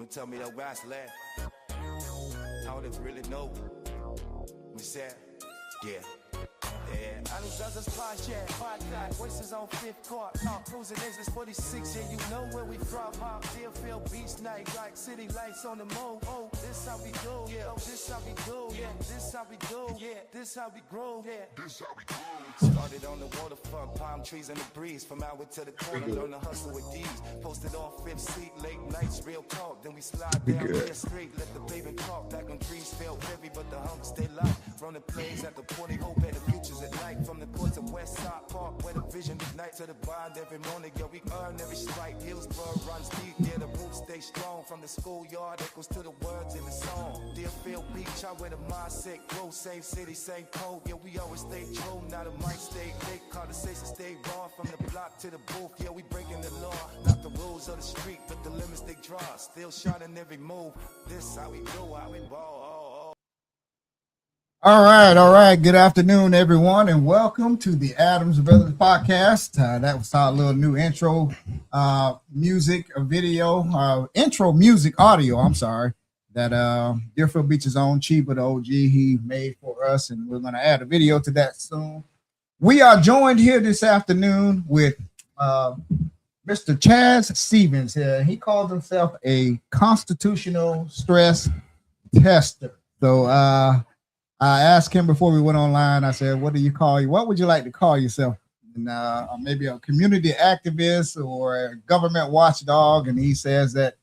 Woman tell me that wise laugh. How it really know. We said, yeah. I don't judge us podcast, podcast, voices on fifth court, cruising exits 46, yeah, you know where we from, Deerfield Beach night, like city lights on the move, oh, this how we do, yeah, oh, this how we do, yeah, this how we do, yeah, this how we grow, yeah, this how we grow. Started on the waterfront, palm trees in the breeze, from Howard to the corner, learn to hustle with these, posted on fifth seat, late nights, real talk, then we slide down the street, let the pavement talk, back when trees felt heavy, but the humps stay light, from the plains at the Port Hope at the futures at night, from the courts of West Side Park, where the vision ignites to the bond every morning, yeah, we earn every strike, Hillsborough runs deep, yeah, the roots stay strong, from the schoolyard echoes to the words in the song, Deerfield Beach, I where the mindset grow, same city, same code, yeah, we always stay true, now the mic stay late, conversation stay raw, from the block to the booth, yeah, we breaking the law, not the rules of the street, but the limits they draw, still shining every move, this how we do, how we ball. All right. Good afternoon, everyone, and welcome to the Adams Brothers podcast. That was our little new intro music, intro music audio, I'm sorry, that Deerfield Beach's own Chiba, the OG, he made for us, and we're going to add a video to that soon. We are joined here this afternoon with Mr. Chaz Stevens here. He calls himself a constitutional stress tester. So, I asked him before we went online, I said, what do you call you? What would you like to call yourself? And maybe a community activist or a government watchdog. And he says that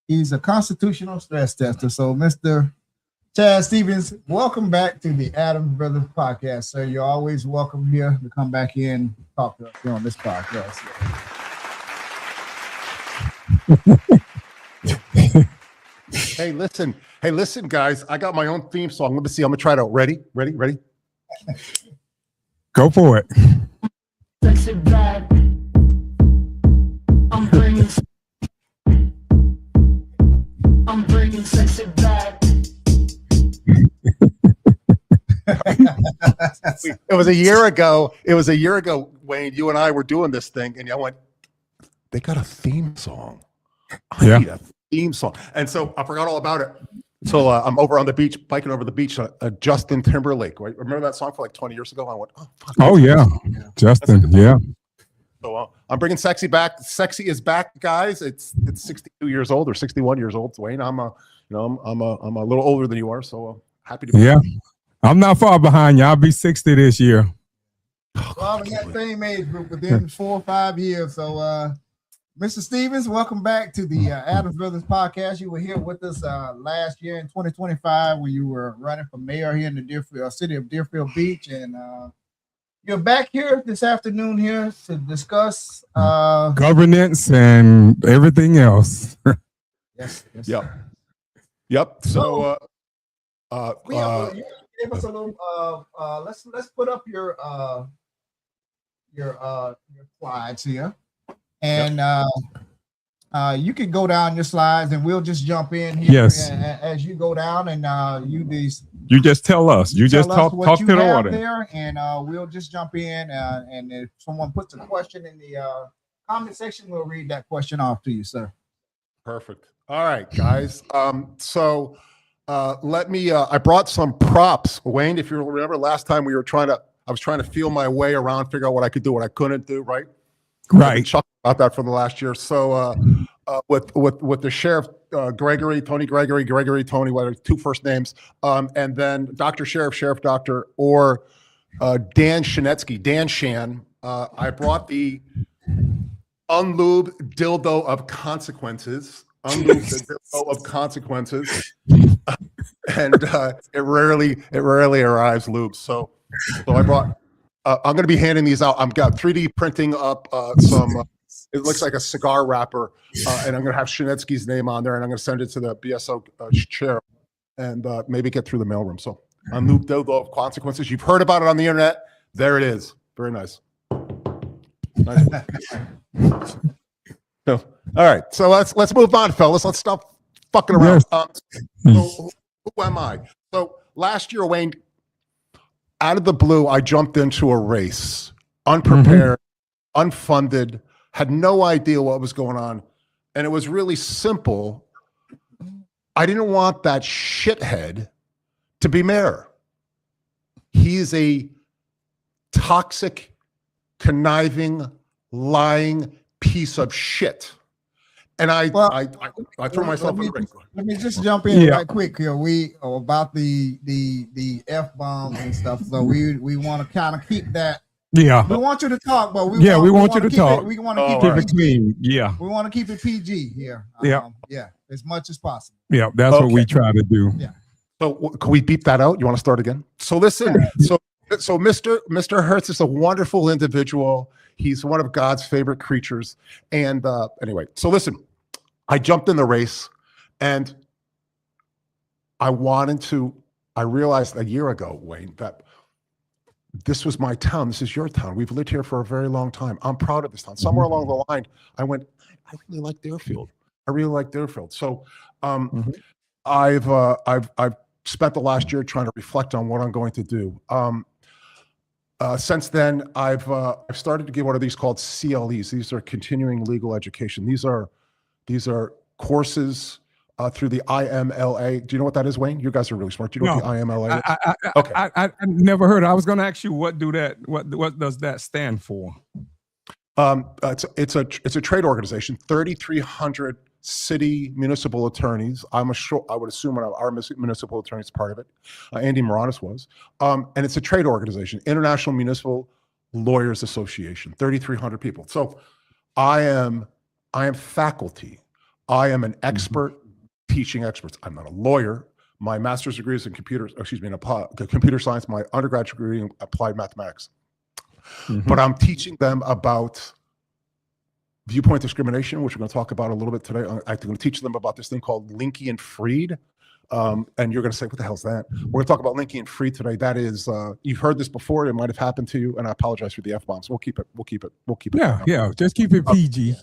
he's a constitutional stress tester. So Mr. Chaz Stevens, welcome back to the Adams Brothers podcast, sir. You're always welcome here to come back in and talk to us here on this podcast. Hey, listen, guys. I got my own theme song. Let me see. I'm gonna try it out. Ready? Go for it. Sexy back. I'm bringing sexy back. It was a year ago, Wayne. You and I were doing this thing, and I went, they got a theme song. I need a theme song. And so I forgot all about it. So I'm over on the beach, biking over the beach, Justin Timberlake, right? Remember that song for like 20 years ago? I went, oh, fuck. Oh, yeah. Justin, yeah. So I'm bringing sexy back. Sexy is back, guys. It's 62 years old or 61 years old. Wayne, I'm a little older than you are, so happy to be here. I'm not far behind you. I'll be 60 this year. Well, we got the same age group within 4 or 5 years. So, Mr. Stevens, welcome back to the Adams Brothers podcast. You were here with us last year in 2025 when you were running for mayor here in the city of Deerfield Beach. And you're back here this afternoon here to discuss governance and everything else. Yes. Yep. So you gave us a little let's put up your slides here. And you can go down your slides, and we'll just jump in here. Yes. As you go down, and you just tell us. You just talk to the audience there, and we'll just jump in. And if someone puts a question in the comment section, we'll read that question off to you, sir. Perfect. All right, guys. So let me. I brought some props, Wayne. If you remember, last time I was trying to feel my way around, figure out what I could do, what I couldn't do. Right. Right. About that for the last year. So with the sheriff, Tony Gregory, Tony, whatever, 2 first names, and then Dr. Sheriff Doctor, or Dan Shanetsky, Dan Shan. I brought the unlubed dildo of consequences. And it rarely arrives lubed. So I brought. I'm going to be handing these out. I've got 3D printing up some. It looks like a cigar wrapper, and I'm going to have Shanetsky's name on there, and I'm going to send it to the BSO chair, and maybe get through the mailroom. So, new dildo of consequences. You've heard about it on the internet. There it is. Very nice. So, all right. So let's move on, fellas. Let's stop fucking around. Yes. So who am I? So last year, Wayne. Out of the blue, I jumped into a race, unprepared, unfunded, had no idea what was going on. And it was really simple I didn't want that shithead to be mayor. He is a toxic, conniving, lying piece of shit. And I throw myself in the ring. Let me just jump in right quick here. About the F-bomb and stuff. So we want to kind of keep that. Yeah. We want you to talk, but we want you to talk. We want to keep it clean. Yeah. We want to keep it PG here. Yeah, as much as possible. Yeah, that's what we try to do. Yeah. So can we beep that out? You want to start again? So listen, so Mr. Hertz is a wonderful individual. He's one of God's favorite creatures. And anyway, so listen, I jumped in the race and I realized a year ago, Wayne, that this was my town. This is your town. We've lived here for a very long time. I'm proud of this town. Somewhere along the line, I went, I really like Deerfield. I really like Deerfield. So I've spent the last year trying to reflect on what I'm going to do. Since then, I've started to give what are these called CLEs. These are continuing legal education. These are courses through the IMLA. Do you know what that is, Wayne? You guys are really smart. Do you know what the IMLA is? Okay. I never heard. I was going to ask you what does that stand for? It's a trade organization. 3,300 city municipal attorneys. I would assume our municipal attorney is part of it. Andy Moranis was. And it's a trade organization, International Municipal Lawyers Association, 3,300 people. So I am faculty. I am an expert teaching experts. I'm not a lawyer. My master's degree is in computer science. My undergraduate degree in applied mathematics. But I'm teaching them about viewpoint discrimination, which we're going to talk about a little bit today. I'm going to teach them about this thing called Linky and Fried. And you're going to say, what the hell's that? We're going to talk about Linky and Fried today. That is, you've heard this before. It might have happened to you. And I apologize for the F-bombs. We'll keep it. Yeah. Just keep it PG.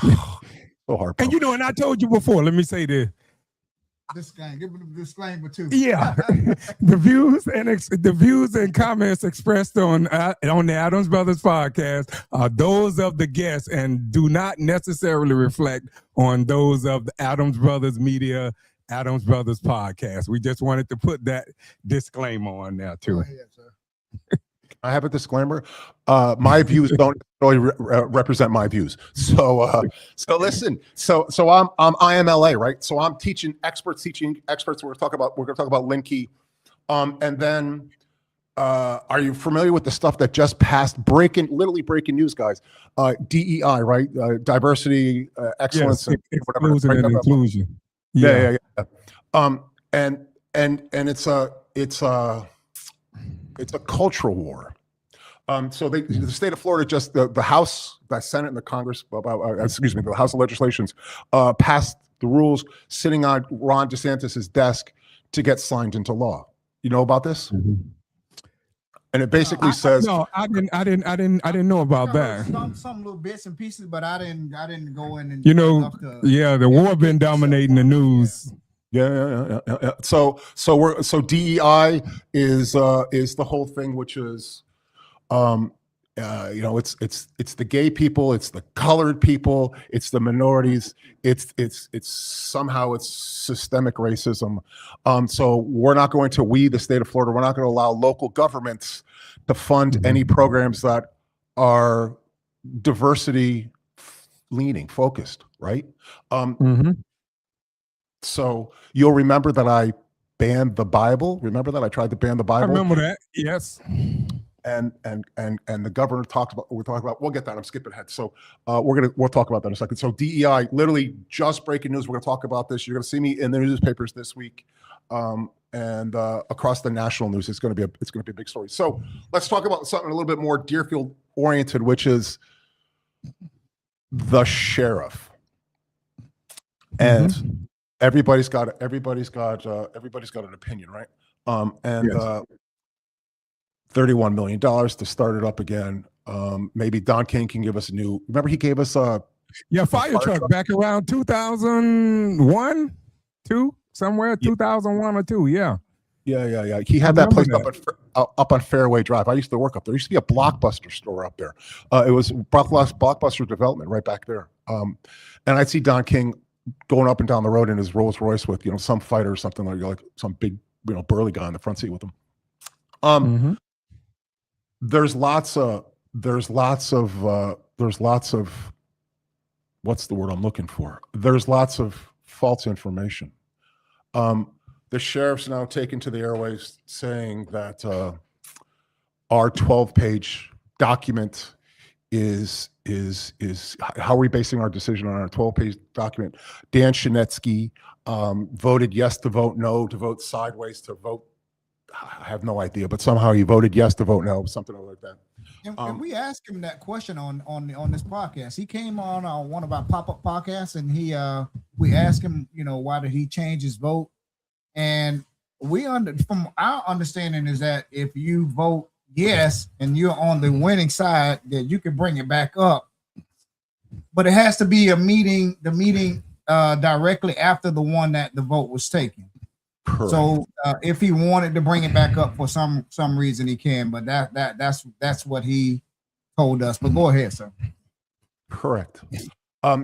So hard. And and I told you before, let me say this. Give me the disclaimer too. Yeah, the views and comments expressed on the Adams Brothers podcast are those of the guests and do not necessarily reflect on those of the Adams Brothers Media, Adams Brothers podcast. We just wanted to put that disclaimer on there too. Go ahead, sir. I have a disclaimer. My views don't really represent my views. So listen. So I'm IMLA, right? So I'm teaching experts. We're going to talk about Linky, and then are you familiar with the stuff that just passed? Literally breaking news, guys. DEI, right? Diversity, excellence, yes, and inclusion. Yeah. And it's a cultural war. So the state of Florida, just the House, the Senate, and the Congress, the House of Legislations, passed the rules sitting on Ron DeSantis's desk to get signed into law. You know about this? And it basically says, no, I didn't know about that. Some little bits and pieces, but I didn't go in and the war been dominating the news. Yeah. So DEI is the whole thing, which is, it's the gay people, it's the colored people, it's the minorities, it's somehow systemic racism. So the state of Florida, we're not going to allow local governments to fund any programs that are diversity leaning, focused, right? So you'll remember that I banned the Bible. Remember that I tried to ban the Bible? I remember that. Yes. And the governor we'll get that. I'm skipping ahead. So we'll talk about that in a second. So DEI, literally just breaking news. We're going to talk about this. You're going to see me in the newspapers this week, and across the national news. It's going to be a big story. So let's talk about something a little bit more Deerfield oriented, which is the sheriff. And everybody's got an opinion, right? Yes. $31 million to start it up again. Maybe Don King can give us remember he gave us a fire truck back around 2001, 2001 or 2. Yeah. He had that place up on Fairway Drive. I used to work up there. There used to be a Blockbuster store up there. It was Blockbuster Development right back there. And I'd see Don King going up and down the road in his Rolls Royce with, some fighter or something like some big, burly guy in the front seat with him. There's lots of what's the word I'm looking for? There's lots of false information. The sheriff's now taken to the airwaves saying that our 12-page document is how are we basing our decision on our 12-page document? Dan Shinetsky voted yes to vote no, to vote sideways, to vote, I have no idea, but somehow he voted yes to vote no, something like that. And we asked him that question on this podcast. He came on one of our pop-up podcasts, and we asked him, why did he change his vote? And from our understanding is that if you vote yes and you're on the winning side, that you can bring it back up, but it has to be the meeting directly after the one that the vote was taken. Correct. So if he wanted to bring it back up for some reason, he can, but that's what he told us. But go ahead, sir. Correct.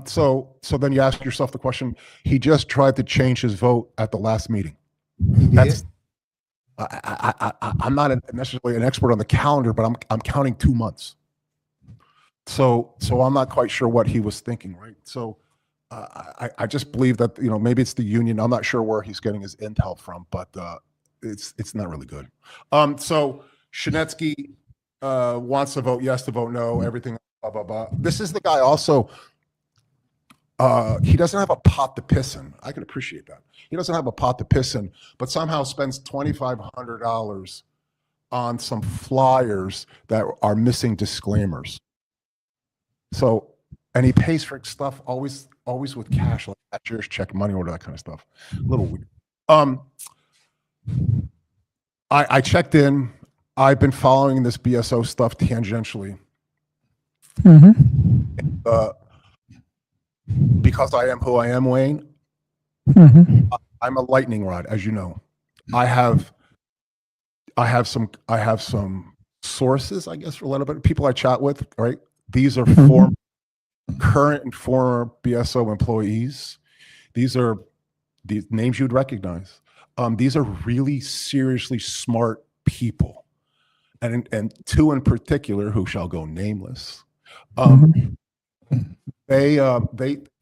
So then you ask yourself the question, he just tried to change his vote at the last meeting. That's I'm not necessarily an expert on the calendar, but I'm counting 2 months. So I'm not quite sure what he was thinking, right? So I just believe that maybe it's the union. I'm not sure where he's getting his intel from, but it's not really good. So Shinetsky wants to vote yes, to vote no, everything, blah blah blah. This is the guy also. He doesn't have a pot to piss in. I can appreciate that. He doesn't have a pot to piss in, but somehow spends $2,500 on some flyers that are missing disclaimers. So, and he pays for stuff always with cash, like cashier's check, money order, that kind of stuff. A little weird. I checked in. I've been following this BSO stuff tangentially. Because I am who I am, Wayne. I'm a lightning rod, as you know. I have some sources, I guess, for a lot of people I chat with, right? These are current and former BSO employees. These are these names you'd recognize. These are really seriously smart people, and two in particular who shall go nameless. They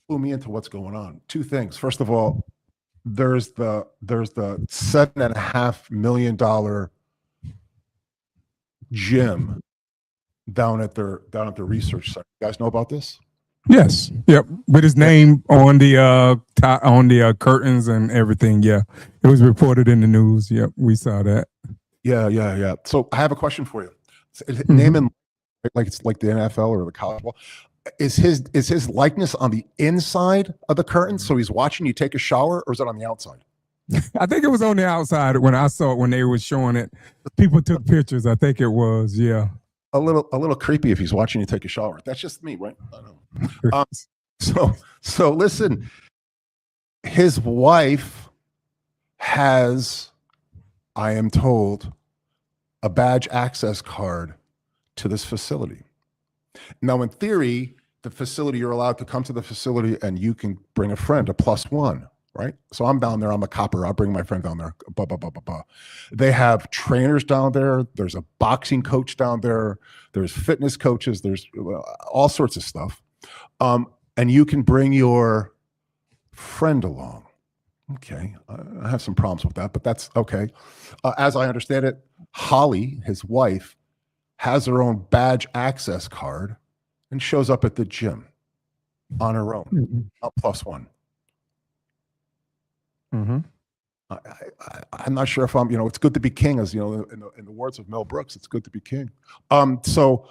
flew me into what's going on. Two things. First of all, there's the $7.5 million gym down at their research center. You guys know about this? Yes. Yep. With his name on the curtains and everything. Yeah. It was reported in the news. Yep. We saw that. Yeah. So I have a question for you. Name and like it's like the NFL or the college ball. Is his likeness on the inside of the curtain, so he's watching you take a shower, or is it on the outside? I think it was on the outside when I saw it, when they were showing it. People took pictures. I think it was, yeah. A little creepy if he's watching you take a shower. That's just me, right? I know. So listen, his wife has, I am told, a badge access card to this facility. Now, in theory, the facility, you're allowed to come to the facility and you can bring a friend, a +1, right? So I'm down there, I'm a copper, I'll bring my friend down there, blah, blah, blah, blah, blah. They have trainers down there, there's a boxing coach down there, there's fitness coaches, there's all sorts of stuff. And you can bring your friend along. Okay, I have some problems with that, but that's okay. As I understand it, Holly, his wife, has her own badge access card and shows up at the gym on her own, not +1. I'm not sure if I'm, it's good to be king, as in the words of Mel Brooks, it's good to be king. So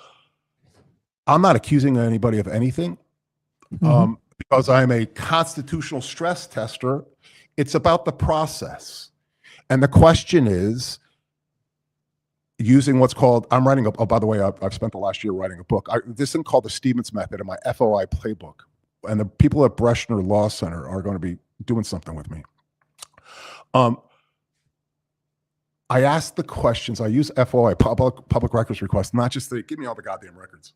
I'm not accusing anybody of anything because I'm a constitutional stress tester. It's about the process. And the question is, using what's called, I'm writing a, oh, by the way, I've spent the last year writing a book. This thing called the Stevens Method in my FOI playbook. And the people at Breshner Law Center are going to be doing something with me. I ask the questions. I use FOI, public records request, not just to give me all the goddamn records.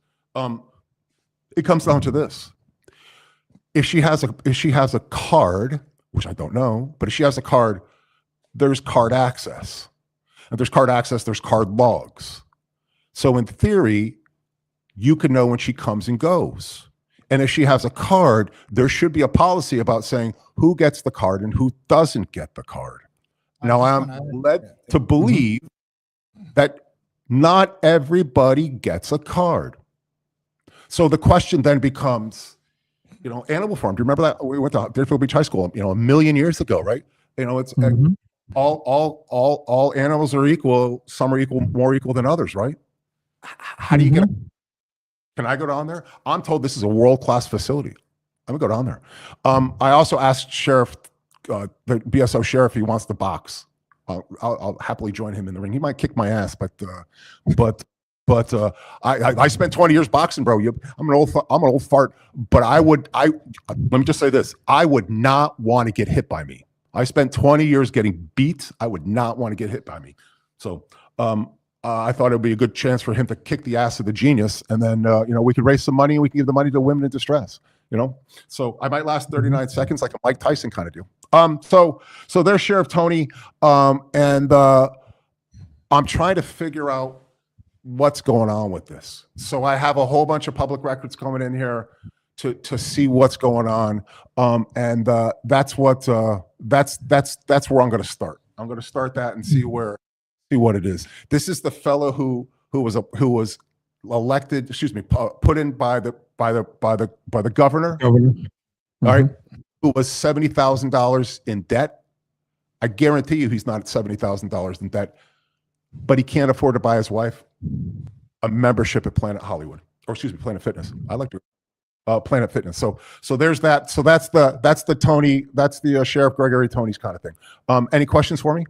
It comes down to this. if she has a card, which I don't know, but if she has a card, there's card access. And there's card access, there's card logs. So in theory, you can know when she comes and goes. And if she has a card, there should be a policy about saying who gets the card and who doesn't get the card. Now, I'm led to believe that not everybody gets a card. So the question then becomes, animal farm. Do you remember that? We went to Deerfield Beach High School, a million years ago, right? It's all animals are equal. Some are more equal than others, right? How do you get? Can I go down there? I'm told this is a world-class facility. I'm gonna go down there. I also asked Sheriff, the BSO sheriff, if he wants the box. I'll happily join him in the ring. He might kick my ass, but I spent 20 years boxing, bro. I'm an old fart. But let me just say this: I would not want to get hit by me. I spent 20 years getting beat. I would not want to get hit by me. So I thought it would be a good chance for him to kick the ass of the genius, and then we could raise some money and we can give the money to women in distress. So I might last 39 seconds like a Mike Tyson kind of deal. So there's Sheriff Tony, and I'm trying to figure out what's going on with this. So I have a whole bunch of public records coming in here to see what's going on, and that's where I'm going to start. I'm going to start that and see what it is. This is the fellow who was elected, put in by the governor. All right, who was $70,000 in debt. I guarantee you he's not $70,000 in debt, but he can't afford to buy his wife a membership at Planet Fitness. I like to Planet Fitness. So there's that. So that's the Tony. That's the Sheriff Gregory Tony's kind of thing. Any questions for me?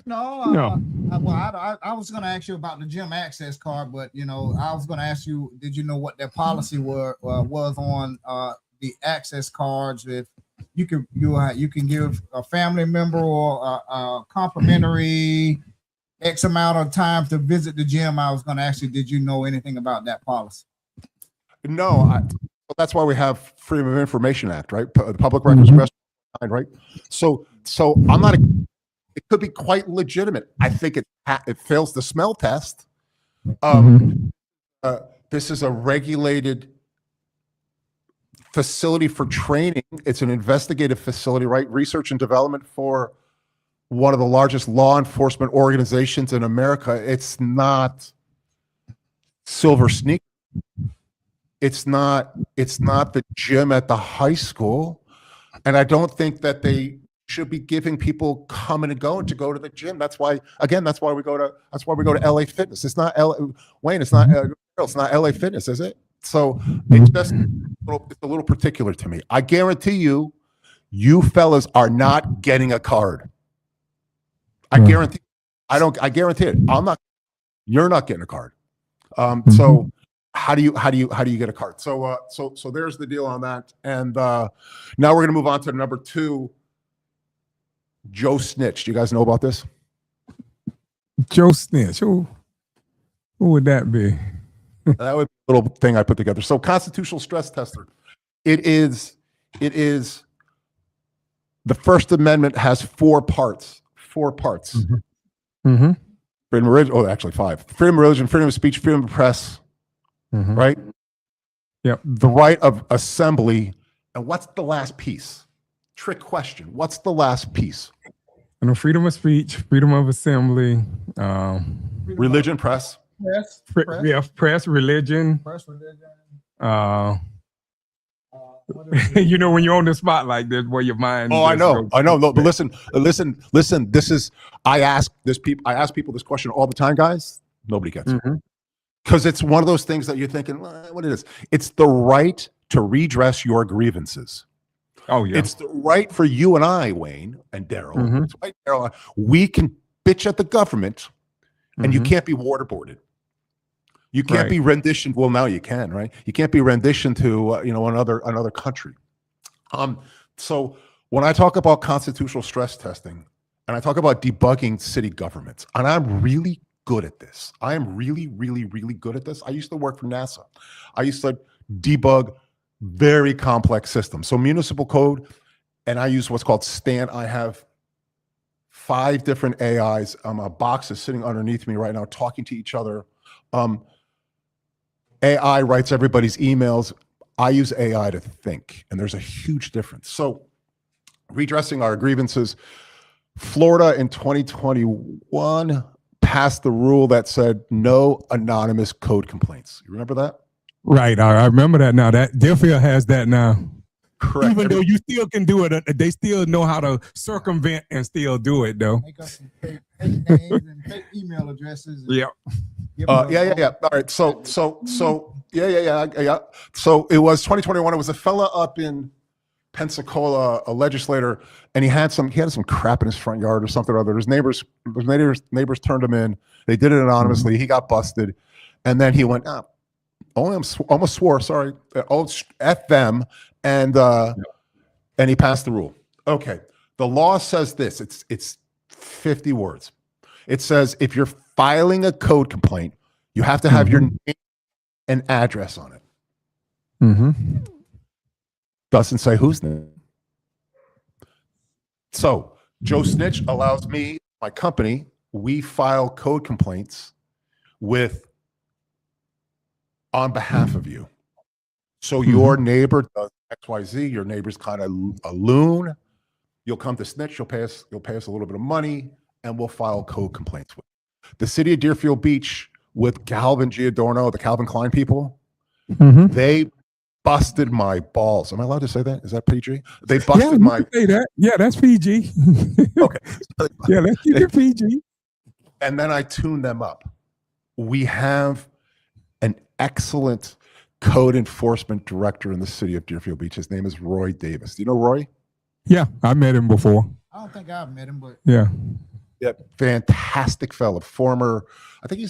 No. I was going to ask you about the gym access card, but I was going to ask you, did you know what their policy was on the access cards? If you can give a family member or a complimentary X amount of time to visit the gym. I was going to ask you, did you know anything about that policy? No, that's why we have Freedom of Information Act, right? The Public Records right? So I'm not. It could be quite legitimate. I think it fails the smell test. This is a regulated facility for training. It's an investigative facility, right? Research and development for one of the largest law enforcement organizations in America. It's not Silver Sneak. It's not the gym at the high school. And I don't think that they should be giving people coming and going to go to the gym. That's why we go to LA Fitness. It's not Wayne. It's not LA Fitness, is it? So it's a little particular to me. I guarantee you fellas are not getting a card. I guarantee it. You're not getting a card. So how do you get a card? So there's the deal on that. And now we're going to move on to number 2. Joe Snitch. Do you guys know about this? Joe Snitch. Who would that be? That would be a little thing I put together. So constitutional stress tester. It is the First Amendment has 4 parts. 4 parts. Freedom of religion. Oh, actually 5. Freedom of religion, freedom of speech, freedom of press. Right? Yep. The right of assembly. And what's the last piece? Trick question. What's the last piece? Freedom of speech, freedom of assembly, religion, press. Press, religion. When you're on the spot like this, where your mind. Oh, I know. No, but listen. This is. I ask people this question all the time, guys. Nobody gets it because it's one of those things that you're thinking, what it is. It's the right to redress your grievances. Oh yeah. It's the right for you and I, Wayne and Daryl. It's right, Daryl. We can bitch at the government, and you can't be waterboarded. You can't be renditioned. Well, now you can, right? You can't be renditioned to another country. So when I talk about constitutional stress testing, and I talk about debugging city governments, and I'm really good at this. I am really, really, really good at this. I used to work for NASA. I used to debug very complex system. So municipal code, and I use what's called Stan. I have 5 different AIs. A box is sitting underneath me right now, talking to each other. AI writes everybody's emails. I use AI to think, and there's a huge difference. So redressing our grievances. Florida in 2021 passed the rule that said no anonymous code complaints. You remember that? Right. I remember that now. That Deerfield has that now. Correct. Even though you still can do it, they still know how to circumvent and still do it, though. Make up some fake names and fake email addresses. Yeah. Yeah. All right. So yeah. So it was 2021. It was a fella up in Pensacola, a legislator, and he had some crap in his front yard or something or other. His neighbors turned him in. They did it anonymously. He got busted, and then he went, almost swore, sorry, F them, and he passed the rule. Okay, the law says this. It's 50 words. It says if you're filing a code complaint, you have to have your name and address on it. Mm-hmm. Doesn't say whose name. So Joe Snitch allows me, my company, we file code complaints on behalf of you. So your neighbor does XYZ, your neighbor's kind of a loon. You'll come to Snitch, you'll pay us a little bit of money, and we'll file code complaints with you. The city of Deerfield Beach with Calvin Giordano, the Calvin Klein people, they busted my balls. Am I allowed to say that? Is that PG? They busted my. Say that. Yeah, that's PG. Okay. Yeah, let's keep it PG. And then I tuned them up. We have an excellent code enforcement director in the city of Deerfield Beach. His name is Roy Davis. Do you know Roy? Yeah, I met him before. I don't think I've met him, but Yeah. Yeah, fantastic fellow. Former, I think he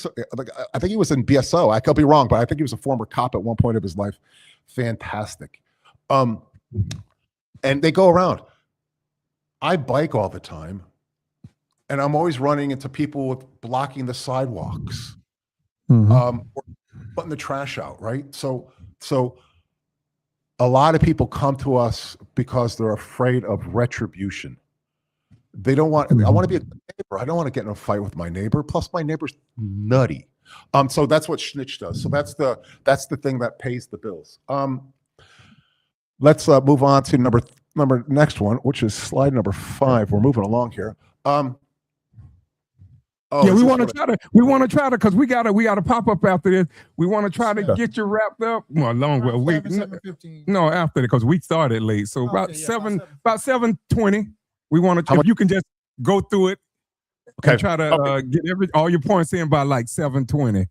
was in BSO. I could be wrong, but I think he was a former cop at one point of his life. Fantastic. And they go around. I bike all the time, and I'm always running into people with blocking the sidewalks, or putting the trash out, right? So a lot of people come to us because they're afraid of retribution. They don't want, I want to be a good neighbor. I don't want to get in a fight with my neighbor. Plus my neighbor's nutty. So that's what Snitch does. So that's the thing that pays the bills. Let's move on to next one, which is slide number 5. We're moving along here. We want to try to, because we gotta pop up after this. We want to try to get you wrapped up. Well, no, after because we started late. So about 7:20. We want to, if you can just go through it, and try to get all your points in by like 7:20.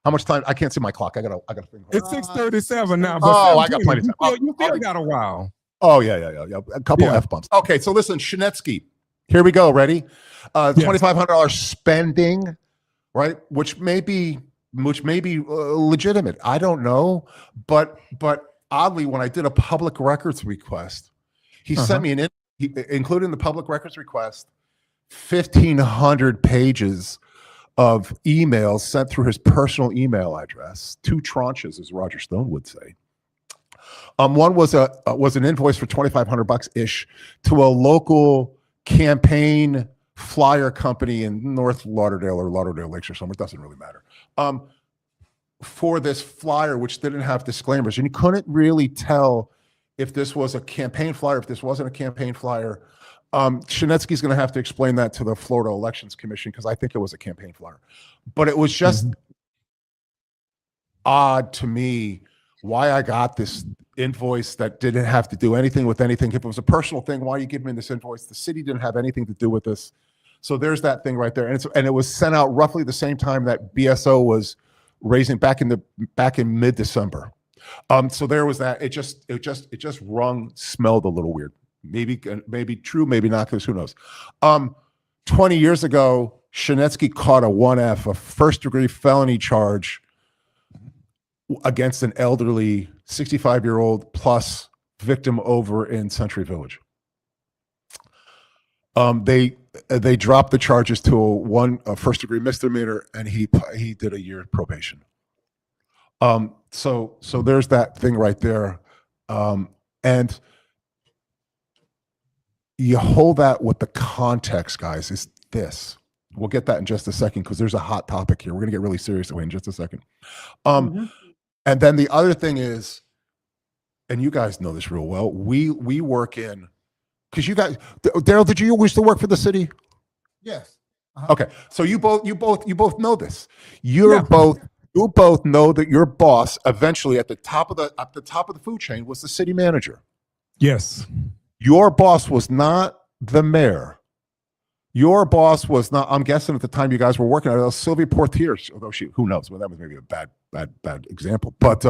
How much time? I can't see my clock. I got to think. It's 6:37 now. But I got plenty of time. You still got a while. Oh yeah. A couple F bumps. Okay, so listen, Shinetsky. Here we go. Ready? $2,500 spending, right? Which may be legitimate. I don't know, but oddly, when I did a public records request, he sent me including the public records request, 1,500 pages of emails sent through his personal email address, 2 tranches, as Roger Stone would say. One was an invoice for $2,500 ish to a local campaign flyer company in North Lauderdale or Lauderdale Lakes or somewhere. It doesn't really matter. For this flyer, which didn't have disclaimers, and you couldn't really tell if this was a campaign flyer, if this wasn't a campaign flyer. Shinetsky's going to have to explain that to the Florida Elections Commission, because I think it was a campaign flyer. But it was just odd to me why I got this invoice that didn't have to do anything with anything. If it was a personal thing, why are you giving me this invoice? The city didn't have anything to do with this. So there's that thing right there. And it was sent out roughly the same time that BSO was raising back in mid-December. So there was that. It just smelled a little weird. Maybe true, maybe not, because who knows? 20 years ago, Shinetsky caught a 1F, a first-degree felony charge against an elderly 65-year-old plus victim over in Century Village. They dropped the charges to a first-degree misdemeanor, and he did a year probation. So there's that thing right there. And you hold that with the context, guys, is this. We'll get that in just a second because there's a hot topic here. We're going to get really serious away in just a second. And then the other thing is, and you guys know this real well, we work in, because you guys, Daryl, did you used to work for the city? Yes. Okay, so you both know this. You both know that your boss eventually at the top of the food chain was the city manager. Yes. Your boss was not the mayor. Your boss was not. I'm guessing at the time you guys were working at Sylvia Portier, although who knows? Well, that was maybe a bad example. But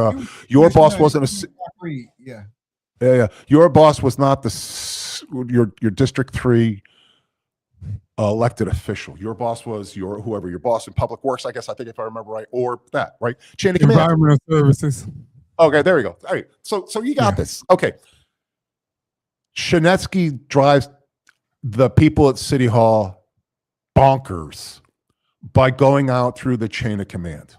your boss wasn't Yeah. Your boss was not your District 3 elected official. Your boss was your boss in public works, I guess, I think if I remember right, or that, right? Chain of command. Environmental services. Okay, there we go. All right. So you got this. Okay. Shinetsky drives the people at City Hall bonkers by going out through the chain of command.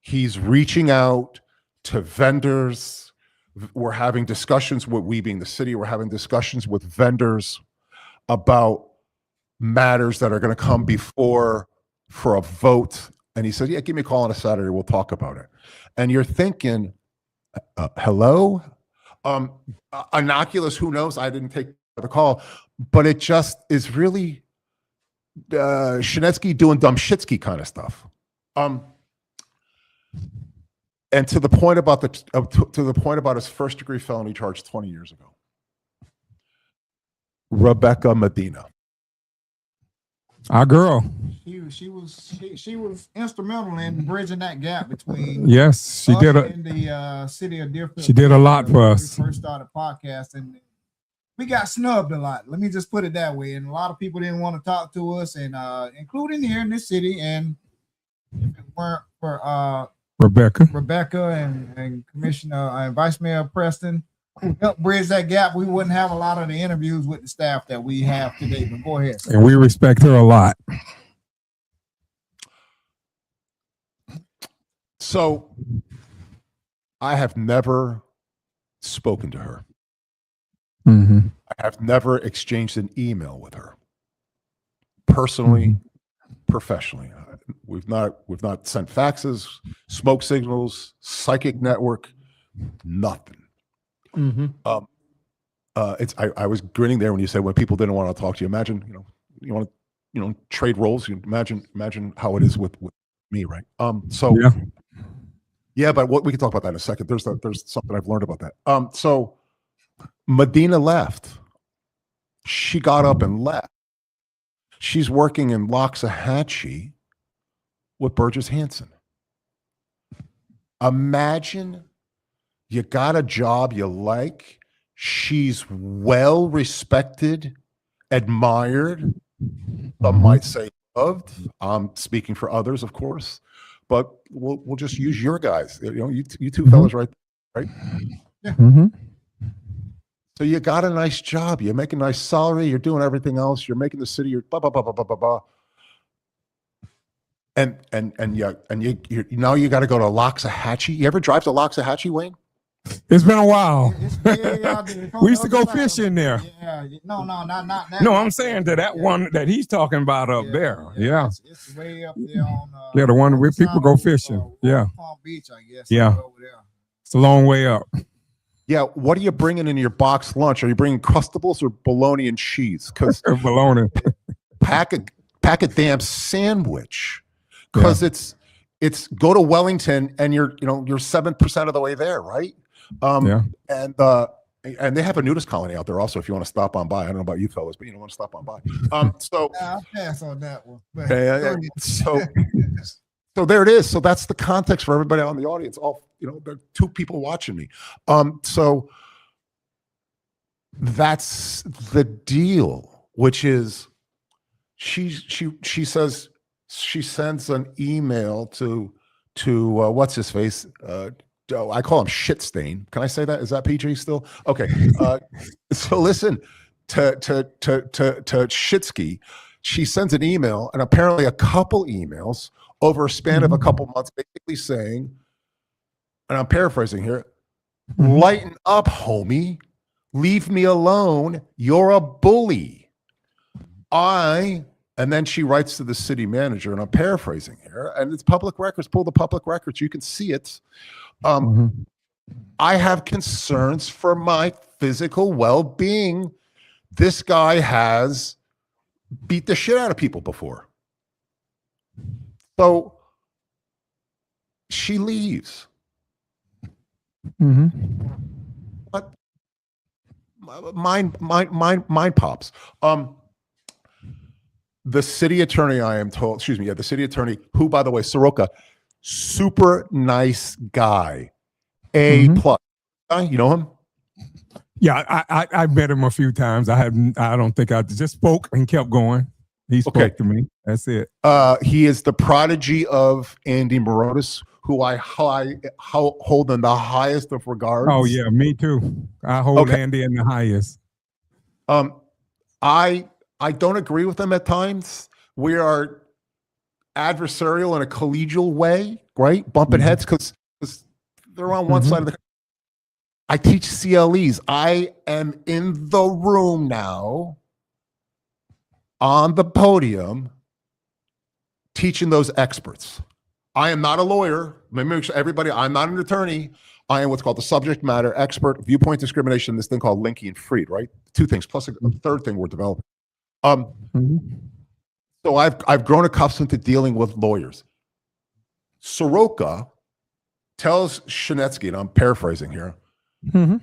He's reaching out to vendors. We're having discussions with, we being the city, we're having discussions with vendors about matters that are going to come before for a vote. And he said, yeah, give me a call on a Saturday. We'll talk about it. And you're thinking, hello? Innocuous, who knows? I didn't take the call, but it just is really Shinetsky doing dumb shitsky kind of stuff. And to the point about his first degree felony charge 20 years ago, Rebecca Medina, our girl. She was instrumental in bridging that gap between Yes, she did in the city of Deerfield. She did a lot for us. We first started podcast, and we got snubbed a lot. Let me just put it that way. And a lot of people didn't want to talk to us, and including here in this city. And if it weren't for Rebecca and Commissioner and Vice Mayor Preston who helped bridge that gap, we wouldn't have a lot of the interviews with the staff that we have today. But go ahead. And we respect her a lot. So I have never spoken to her. Mm-hmm. I have never exchanged an email with her. Personally, professionally. We've not sent faxes, smoke signals, psychic network, nothing. I was grinning there when you said when people didn't want to talk to you. Imagine, you want to, trade roles. You imagine how it is with me, right? Yeah, but we can talk about that in a second. There's something I've learned about that. So Medina left. She got up and left. She's working in Loxahatchee with Burgess Hanson. Imagine you got a job you like. She's well respected, admired. Some might say loved. I'm speaking for others, of course, but we'll just use your guys. You two fellas, right? Yeah. Mm-hmm. So you got a nice job. You make a nice salary. You're doing everything else. You're making the city. You're blah blah blah blah blah blah blah. And you now you got to go to Loxahatchee. You ever drive to Loxahatchee, Wayne? It's been a while. We used to go fishing there. Yeah, no, not that. No, I'm saying that one that he's talking about up there. Yeah. It's way up there on. Yeah, the one where people go fishing. Yeah. Palm Beach, I guess. Yeah. Over there. It's a long way up. Yeah. What are you bringing in your box lunch? Are you bringing Crustables or bologna and cheese? Because bologna. pack a damn sandwich. Because it's go to Wellington and you're 7% of the way there, right? And they have a nudist colony out there also. If you want to stop on by, I don't know about you fellas, but you don't want to stop on by. I'll pass on that one. So there it is. So that's the context for everybody out in the audience. All there are two people watching me. So that's the deal, which is she says she sends an email to what's his face. I call him Shit Stain. Can I say that? Is that PG still? Okay. So listen to Shitsky. She sends an email, and apparently a couple emails over a span of a couple months, basically saying, and I'm paraphrasing here, Lighten up, homie. Leave me alone. You're a bully. And then she writes to the city manager, and I'm paraphrasing here, and it's public records. Pull the public records. You can see it. I have concerns for my physical well-being. This guy has beat the shit out of people before. So she leaves. But mine pops. The city attorney, I am told, the city attorney, who, by the way, Soroka, super nice guy, A plus. You know him? Yeah, I met him a few times. I don't think I just spoke and kept going. He spoke to me. That's it. He is the prodigy of Andy Morotis, who I hold in the highest of regards. Oh yeah, me too. I hold Andy in the highest. I don't agree with them at times. We are adversarial in a collegial way, right? Bumping heads because they're on one side of the. I teach CLEs. I am in the room now, on the podium, teaching those experts. I am not a lawyer. Let me make sure everybody, I'm not an attorney. I am what's called the subject matter expert, viewpoint discrimination, this thing called Linky and Fried, right? Two things, plus a third thing we're developing. So I've grown accustomed to dealing with lawyers. Soroka tells Shinetsky, and I'm paraphrasing here,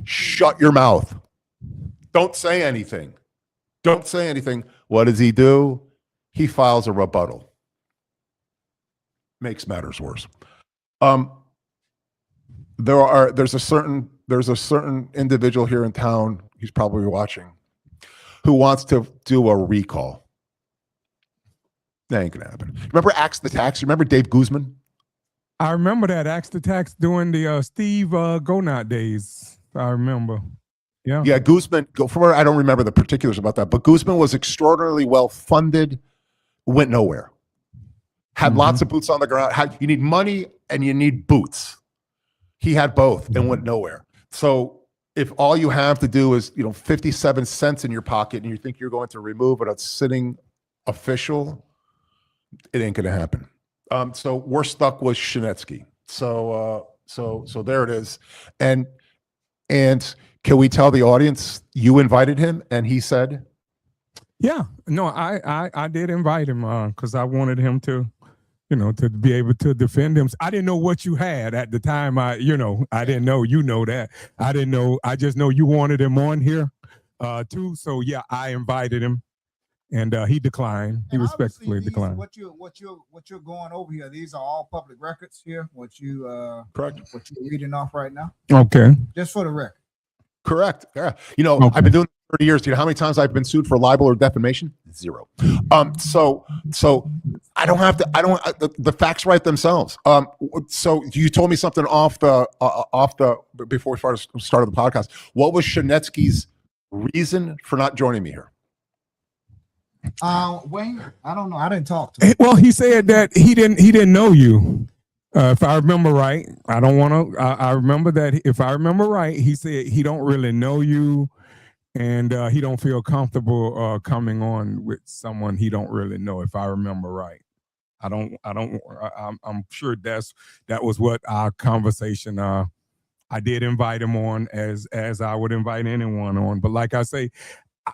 shut your mouth. Don't say anything. Don't say anything. What does he do? He files a rebuttal. Makes matters worse. There's a certain individual here in town, he's probably watching, who wants to do a recall. That ain't gonna happen. Remember Axe the Tax? Remember Dave Guzman? I remember that Axe the Tax during the Steve Gonat days. I remember. Yeah, Guzman. I don't remember the particulars about that, but Guzman was extraordinarily well funded, went nowhere. Had lots of boots on the ground. You need money and you need boots. He had both and went nowhere. So if all you have to do is 57 cents in your pocket and you think you're going to remove a sitting official, it ain't gonna happen. So we're stuck with Shinetsky. So there it is. And can we tell the audience you invited him and he said? Yeah, no, I did invite him because I wanted him to, to be able to defend him. I didn't know what you had at the time. I didn't know, that. I didn't know. I just know you wanted him on here too. So yeah, I invited him. And he declined. He respectfully declined. What you're going over here, these are all public records here. What you correct? What you're reading off right now? Okay. Just for the record. Correct. Yeah. I've been doing it 30 years. Do you know how many times I've been sued for libel or defamation? 0. So I don't have to. The facts write themselves. So you told me something off the before we started the podcast. What was Shinetsky's reason for not joining me here? Wayne, I don't know. I didn't talk to him. Well, he said that he didn't know you. If I remember right, I don't want to. I remember that if I remember right, he said he don't really know you, and he don't feel comfortable coming on with someone he don't really know. If I remember right, I'm sure that was what our conversation. I did invite him on as I would invite anyone on, but like I say,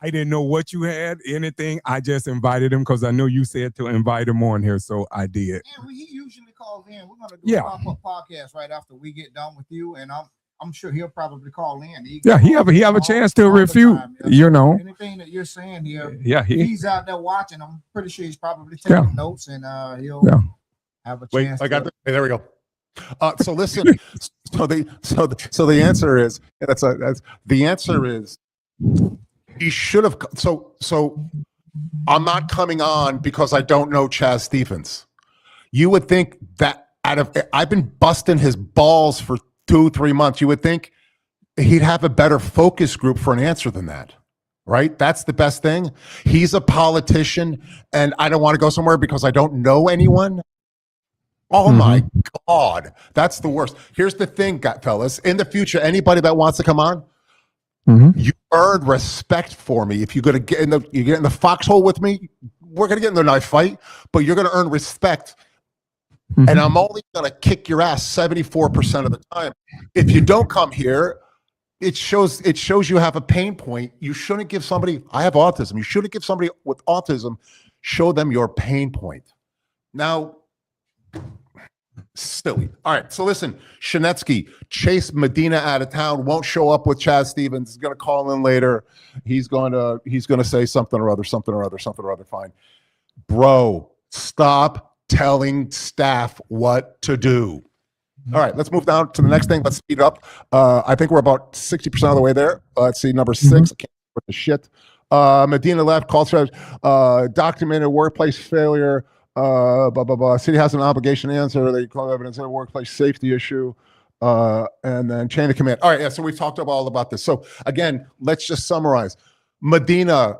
I didn't know what you had, anything. I just invited him because I know you said to invite him on here, so I did. Yeah, he usually calls in. We're gonna do a pop-up podcast right after we get done with you, and I'm sure he'll probably call in. He have a chance to refute. Anything that you're saying here. Yeah, he's out there watching. I'm pretty sure he's probably taking notes, and he'll have a chance. I got there we go. So listen. so the answer is the answer is. He should have. So I'm not coming on because I don't know Chaz Stevens. You would think that I've been busting his balls for 2-3 months. You would think he'd have a better focus group for an answer than that, right? That's the best thing. He's a politician, and I don't want to go somewhere because I don't know anyone. Oh my God, that's the worst. Here's the thing, fellas. In the future, anybody that wants to come on, you earn respect for me. If you're gonna get in the foxhole with me, we're gonna get in the knife fight, but you're gonna earn respect. And I'm only gonna kick your ass 74% of the time. If you don't come here, it shows you have a pain point. You shouldn't give somebody. I have autism. You shouldn't give somebody with autism. Show them your pain point. Now. Silly. All right. So listen, Shinetsky, Chase Medina out of town, won't show up with Chaz Stevens. He's going to call in later. He's going to say something or other. Fine. Bro, stop telling staff what to do. All right. Let's move down to the next thing. Let's speed up. I think we're about 60% of the way there. Let's see. Number 6. I can't with the shit. Medina left. Culture. Documented workplace failure. Blah blah blah. City has an obligation to answer. They call evidence of a workplace safety issue, and then chain of command. All right, yeah. So we've talked all about this. So again, let's just summarize. Medina,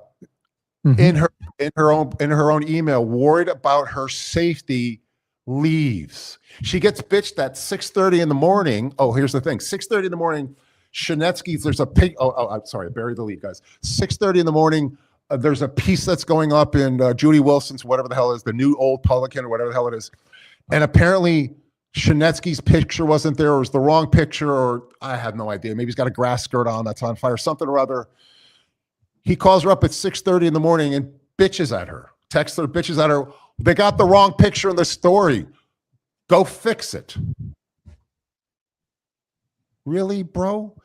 in her own email, worried about her safety, leaves. She gets bitched at 6:30 in the morning. Oh, here's the thing: 6:30 in the morning. Shinetsky's. There's a pig. Oh, I'm sorry. I buried the lead, guys. 6:30 in the morning. There's a piece that's going up in Judy Wilson's, whatever the hell it is, the New Old Publican or whatever the hell it is. And apparently Shinetsky's picture wasn't there, or it was the wrong picture, or I have no idea. Maybe he's got a grass skirt on that's on fire, something or other. He calls her up at 6:30 in the morning and bitches at her, texts her, bitches at her. They got the wrong picture in the story. Go fix it. Really, bro?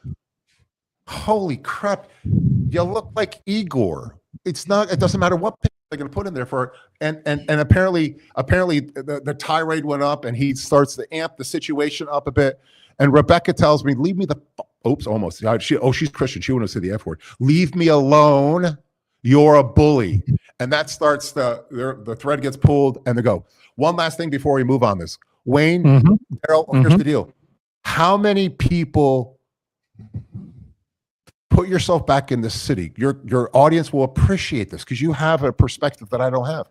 Holy crap. You look like Igor. It doesn't matter what picture they're going to put in there for it. And apparently the tirade went up, and he starts to amp the situation up a bit. And Rebecca tells me, leave me the, oops, almost. She's Christian. She wouldn't say the F word. Leave me alone. You're a bully. And that starts the thread gets pulled, and they go. One last thing before we move on this. Wayne, Daryl, here's the deal. How many people, put yourself back in the city. Your audience will appreciate this because you have a perspective that I don't have.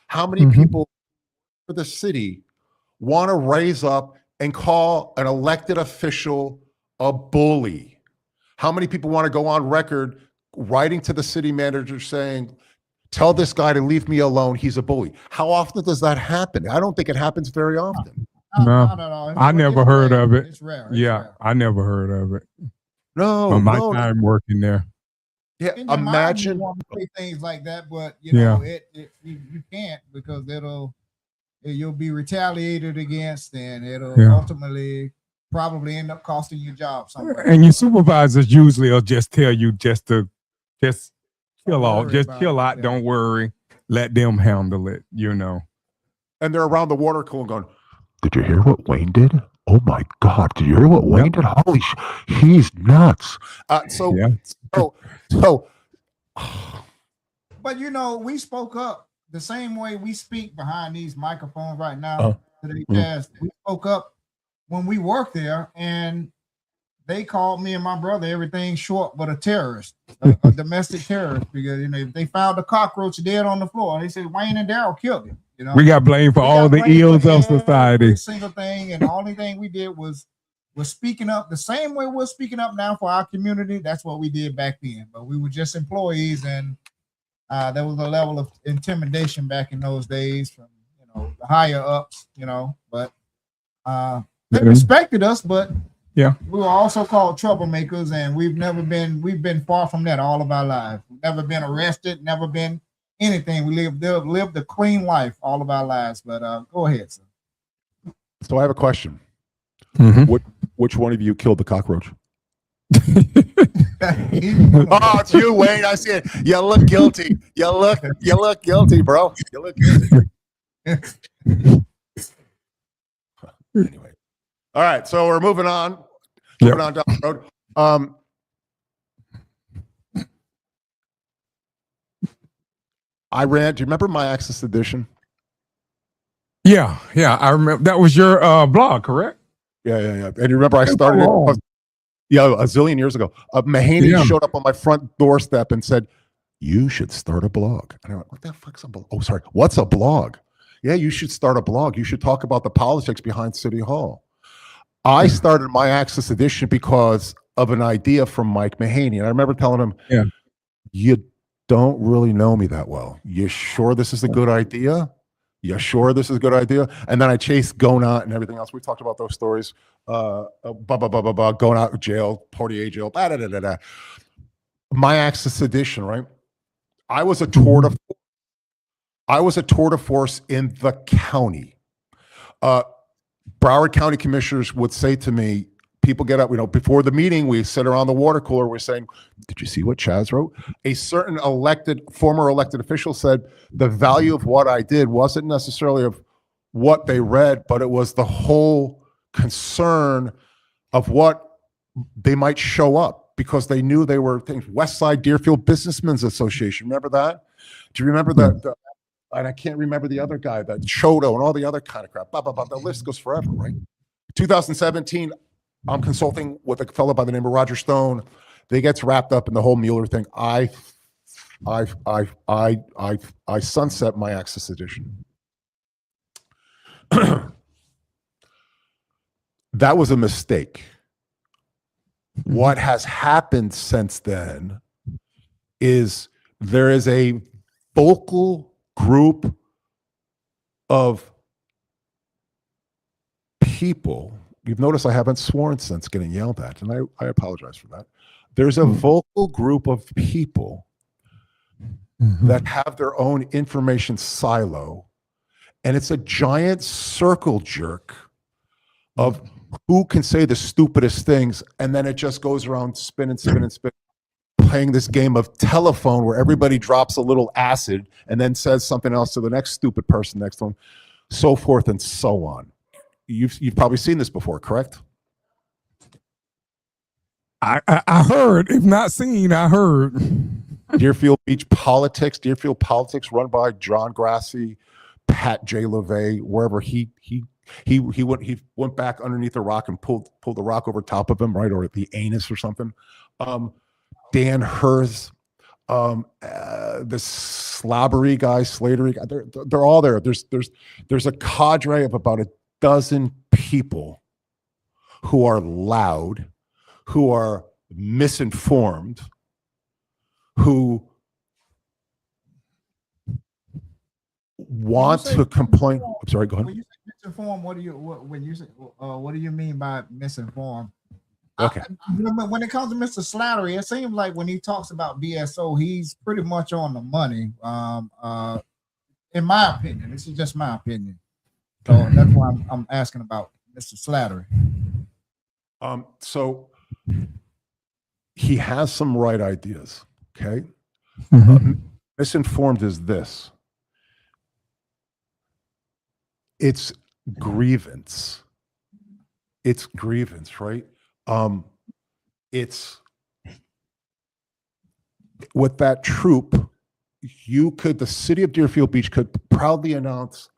How many people for the city want to raise up and call an elected official a bully? How many people want to go on record writing to the city manager saying, tell this guy to leave me alone, he's a bully? How often does that happen? I don't think it happens very often. No, I never heard of it. It's rare. I never heard of it. No, my time working there. Yeah, In your mind, imagine you want to say things like that, but you know you can't, because you'll be retaliated against, and it'll ultimately probably end up costing you a job somewhere. And your supervisors usually will just tell you just chill out, chill out. Don't worry, let them handle it. And they're around the water cooler going, did you hear what Wayne did? Oh my God! Did you hear what Wayne did? Holy he's nuts. So. But we spoke up the same way we speak behind these microphones right now. We spoke up when we worked there, and they called me and my brother everything short but a terrorist, a domestic terrorist, because if they found a cockroach dead on the floor, they said Wayne and Daryl killed him. We got blamed for all the ills of society. Every single thing, and the only thing we did was speaking up the same way we're speaking up now for our community. That's what we did back then. But we were just employees, and there was a level of intimidation back in those days from the higher ups. But they respected us, but we were also called troublemakers, and we've been far from that all of our lives. We've never been arrested, never been anything. We lived a clean life all of our lives. But go ahead, sir. So I have a question. Which one of you killed the cockroach? Oh, it's you, Wayne. I see it. You look guilty. You look guilty, bro. You look guilty. Anyway. All right, so we're moving on. Moving on down the road. I ran. Do you remember My Access Edition? Yeah, I remember. That was your blog, correct? Yeah. And you remember I started it a zillion years ago. Mahaney showed up on my front doorstep and said, "You should start a blog." And I went, "What the fuck's a blog? Oh, sorry. What's a blog?" yeah, you should start a blog. You should talk about the politics behind City Hall. I started My Access Edition because of an idea from Mike Mahaney. And I remember telling him, Yeah. you don't really know me that well. You sure this is a good idea? You sure this is a good idea? And then I chased Gona and everything else. We talked about those stories. Going out of jail, Portier jail, My Access Edition, right? I was a tour de force in the county. Broward County commissioners would say to me, people get up, before the meeting, we sit around the water cooler, we're saying, did you see what Chaz wrote? A certain former elected official said the value of what I did wasn't necessarily of what they read, but it was the whole concern of what they might show up, because they knew they were things. West Side Deerfield Businessmen's Association, remember that? Do you remember that? And I can't remember the other guy, that Chodo and all the other kind of crap. The list goes forever, right? 2017, I'm consulting with a fellow by the name of Roger Stone. They gets wrapped up in the whole Mueller thing. I sunset My Access Edition. That was a mistake. What has happened since then is there is a vocal group of people. You've noticed I haven't sworn since getting yelled at, and I apologize for that. There's a vocal group of people that have their own information silo, and it's a giant circle jerk of who can say the stupidest things, and then it just goes around spinning, playing this game of telephone where everybody drops a little acid and then says something else to the next stupid person next to them, so forth and so on. You've probably seen this before, correct? I heard, if not seen, I heard. Deerfield Beach politics, run by John Grassi, Pat J. LeVay, wherever he went back underneath a rock and pulled the rock over top of him, right, or the anus or something. Dan Hurst, the slobbery guy, Slatery guy, they're all there. There's a cadre of about a dozen people who are loud, who are misinformed, who want to complain. I'm sorry, go ahead. When you say misinformed, what do you mean by misinformed? Okay. When it comes to Mr. Slattery, it seems like when he talks about BSO, he's pretty much on the money. In my opinion, this is just my opinion. So that's why I'm asking about Mr. Slattery. So he has some right ideas. Okay. Misinformed is this. It's grievance. It's grievance, right? It's with that troop, the city of Deerfield Beach could proudly announce,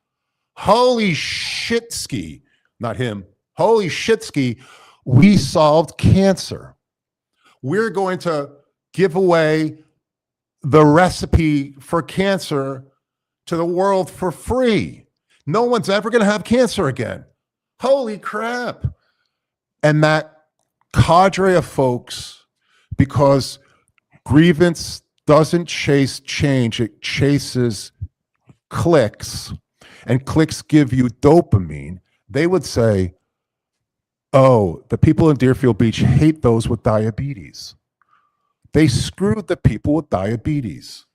holy shitski, not him, holy shitski, we solved cancer. We're going to give away the recipe for cancer to the world for free. No one's ever going to have cancer again. Holy crap. And that cadre of folks, because grievance doesn't chase change, it chases clicks, and clicks give you dopamine. They would say, oh, the people in Deerfield Beach hate those with diabetes. They screwed the people with diabetes.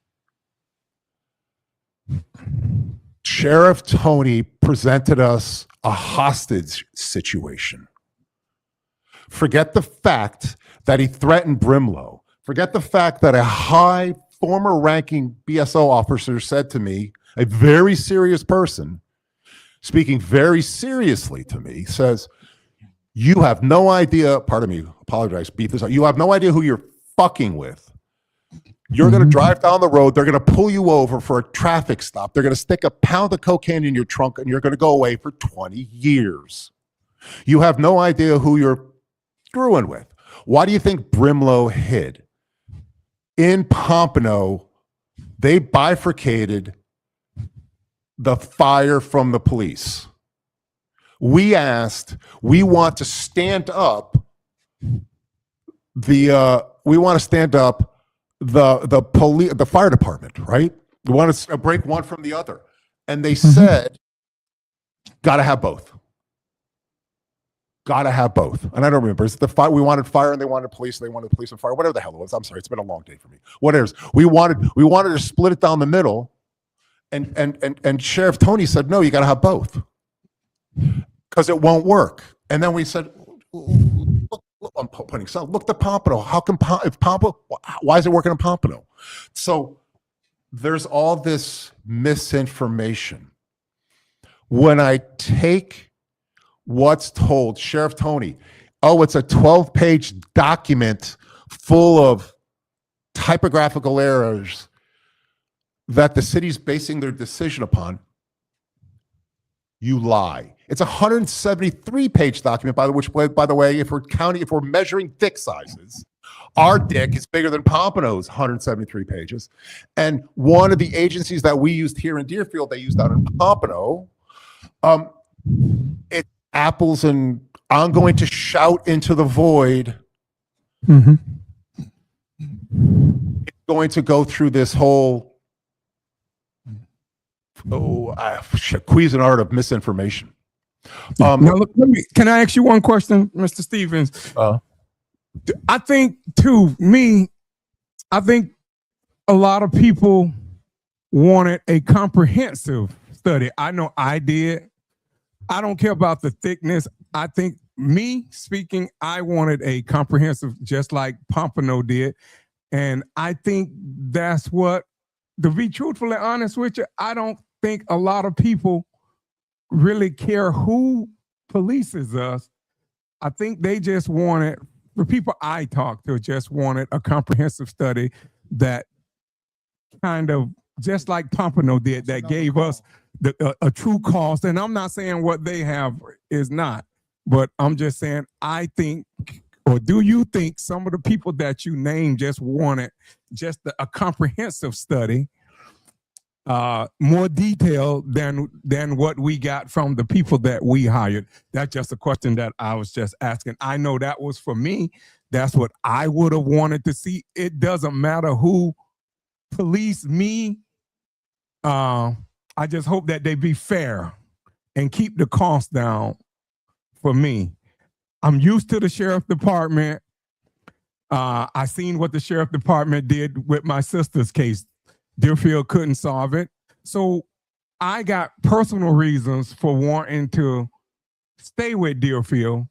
Sheriff Tony presented us a hostage situation. Forget the fact that he threatened Brimlow. Forget the fact that a high former ranking BSO officer said to me, a very serious person, speaking very seriously to me, says, you have no idea, pardon me, apologize, beat this out. You have no idea who you're fucking with. You're going to drive down the road. They're going to pull you over for a traffic stop. They're going to stick a pound of cocaine in your trunk, and you're going to go away for 20 years. You have no idea who you're screwing with. Why do you think Brimlow hid? In Pompano, they bifurcated the fire from the police. We want to stand up the police, the fire department, right? We want to break one from the other. And they said, gotta have both. Gotta have both. And I don't remember. Is it the fire? We wanted fire and they wanted police. They wanted police and fire. Whatever the hell it was. I'm sorry. It's been a long day for me. Whatever. We wanted to split it down the middle. And Sheriff Tony said, no, you gotta have both. Because it won't work. And then we said, look, I'm putting some. Look to Pompano. How come if Pompano? Why is it working in Pompano? So there's all this misinformation. When I take what's told, Sheriff Tony, oh, it's a 12-page document full of typographical errors that the city's basing their decision upon. You lie. It's a 173-page document, by the way, if we're measuring dick sizes, our dick is bigger than Pompano's 173 pages. And one of the agencies that we used here in Deerfield, they used out in Pompano, it's apples, and I'm going to shout into the void. It's going to go through this whole Cuisinart of misinformation. Now, look, can I ask you one question, Mr. Stevens? I think, I think a lot of people wanted a comprehensive study. I know I did. I don't care about the thickness. I think, me speaking, I wanted a comprehensive, just like Pompano did. And I think that's what, to be truthfully honest with you, I don't think a lot of people really care who polices us. I think they just wanted, the people I talked to just wanted a comprehensive study that kind of, just like Pompano did, that gave us a true cost. And I'm not saying what they have is not, but I'm just saying, I think, or do you think some of the people that you named just wanted just a comprehensive study, more detailed than what we got from the people that we hired? That's just a question that I was just asking. I know that was for me. That's what I would have wanted to see. It doesn't matter who police me. I just hope that they be fair and keep the cost down for me. I'm used to the sheriff department. I seen what the sheriff department did with my sister's case. Deerfield couldn't solve it. So I got personal reasons for wanting to stay with Deerfield.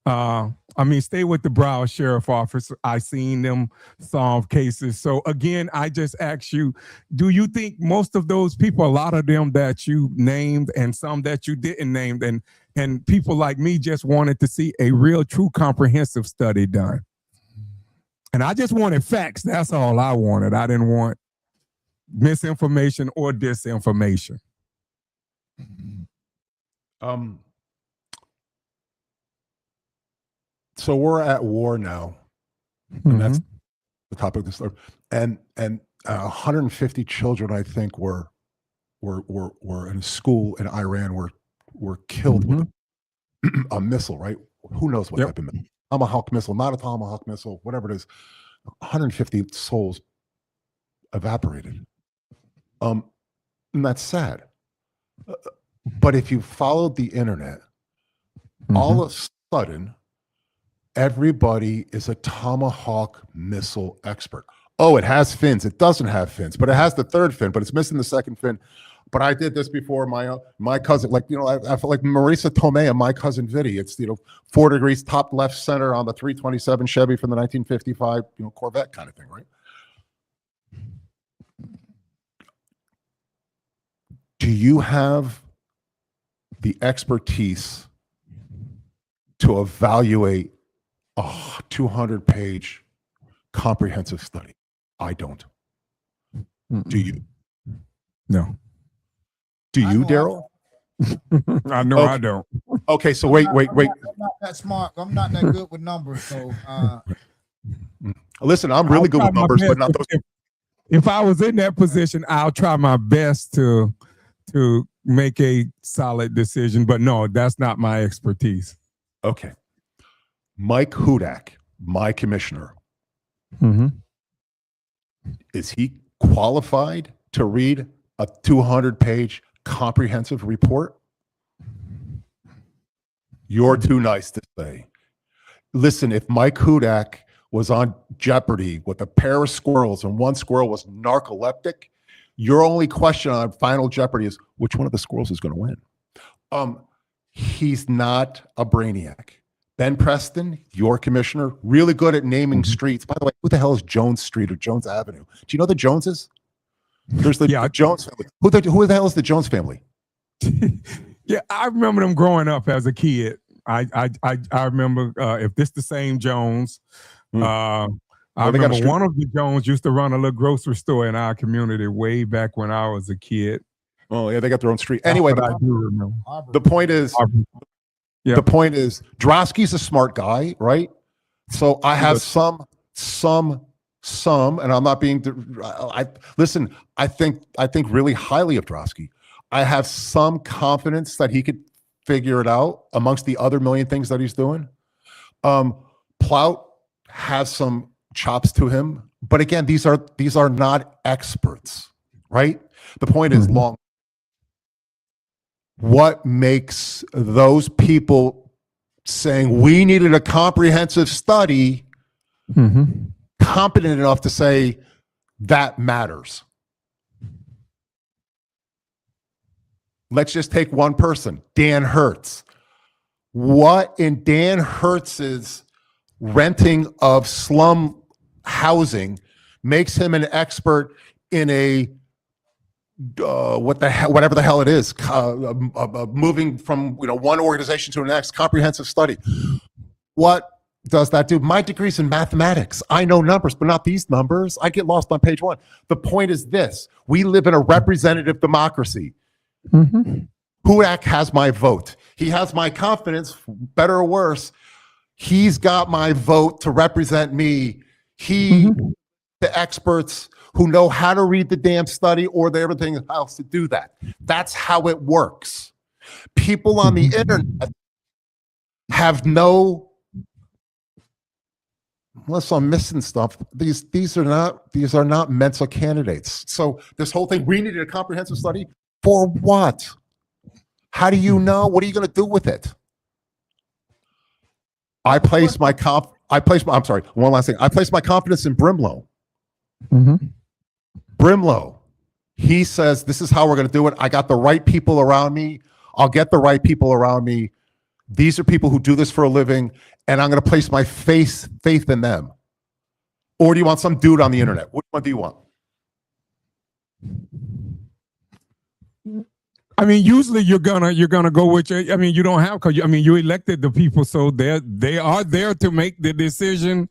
Stay with the Broward Sheriff Office. I seen them solve cases. So again, I just ask you, do you think most of those people, a lot of them that you named and some that you didn't name, and people like me just wanted to see a real, true, comprehensive study done? And I just wanted facts. That's all I wanted. I didn't want misinformation or disinformation. So we're at war now, and that's the topic of this. And 150 children, I think, were in school in Iran were killed with a missile. Right? Who knows what type of missile? Tomahawk missile, not a Tomahawk missile, whatever it is. 150 souls evaporated. And that's sad. But if you followed the internet, all of a sudden, everybody is a Tomahawk missile expert. Oh, it has fins. It doesn't have fins, but it has the third fin, but it's missing the second fin. But I did this before my cousin, I felt like Marisa Tomei and my cousin Vinny. It's 4 degrees top left center on the 327 Chevy from the 1955 Corvette kind of thing, right? Do you have the expertise to evaluate a 200-page comprehensive study? I don't. Do you? No. Do you, Daryl? I know I don't. Okay, so wait. I'm not that smart. I'm not that good with numbers. So listen, I'm really good with numbers, but not those. If I was in that position, I'll try my best to to make a solid decision. But no, that's not my expertise. Okay. Mike Hudak, my commissioner, Mm-hmm. is he qualified to read a 200-page comprehensive report? You're too nice to say. Listen, if Mike Hudak was on Jeopardy with a pair of squirrels and one squirrel was narcoleptic, your only question on Final Jeopardy is which one of the squirrels is going to win. He's not a brainiac. Ben Preston, your commissioner, really good at naming streets. By the way, who the hell is Jones Street or Jones Avenue? Do you know the Joneses? There's the Jones family. Who the hell is the Jones family? Yeah, I remember them growing up as a kid. I remember if this the same Jones. I remember one of the Jones used to run a little grocery store in our community way back when I was a kid. Oh yeah, they got their own street. Anyway, the point is, yeah. the point is, Drosky's a smart guy, right? So I have some, and I'm not being. Listen. I think really highly of Drosky. I have some confidence that he could figure it out amongst the other million things that he's doing. Plout has some chops to him, but again, these are not experts, right? The point is long. What makes those people saying we needed a comprehensive study competent enough to say that matters? Let's just take one person, Dan Hertz. What in Dan Hertz's renting of slum housing makes him an expert in a whatever the hell it is, moving from one organization to the next, comprehensive study? What does that do? My degree's in mathematics. I know numbers, but not these numbers. I get lost on page one. The point is this: we live in a representative democracy. Hudak has my vote. He has my confidence, better or worse. He's got my vote to represent me. The experts who know how to read the damn study or everything else to do that. That's how it works. People on the internet have no, unless I'm missing stuff, these are not mental candidates. So this whole thing, we needed a comprehensive study. For what? How do you know? What are you going to do with it? I'm sorry, one last thing. I place my confidence in Brimlow. Brimlow, he says, this is how we're going to do it. I got the right people around me. I'll get the right people around me. These are people who do this for a living, and I'm going to place my faith in them. Or do you want some dude on the internet? Which one do you want? I mean, usually you're gonna go with your. I mean, you don't have because you elected the people, so they are there to make the decision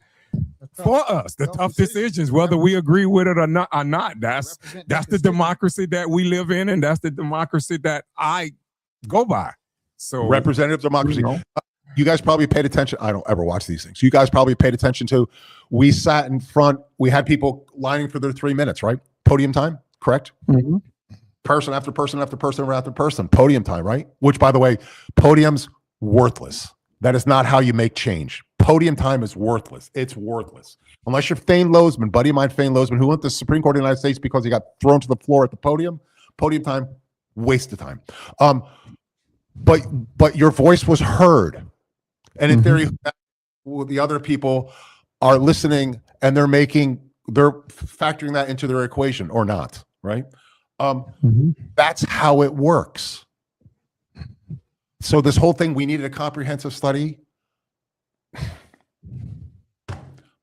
for us, the tough decisions, whether we agree with it or not. That's the democracy that we live in, and that's the democracy that I go by. So representative democracy. You guys probably paid attention. I don't ever watch these things. You guys probably paid attention to. We sat in front. We had people lining for their 3 minutes, right? Podium time, correct? Person after person after person after person. Podium time, right? Which, by the way, podium's worthless. That is not how you make change. Podium time is worthless. It's worthless. Unless you're Thane Lozman, buddy of mine, Thane Lozman, who went to the Supreme Court of the United States because he got thrown to the floor at the podium. Podium time, waste of time. But your voice was heard. And in theory, the other people are listening and they're factoring that into their equation or not, right? That's how it works. So this whole thing, we needed a comprehensive study.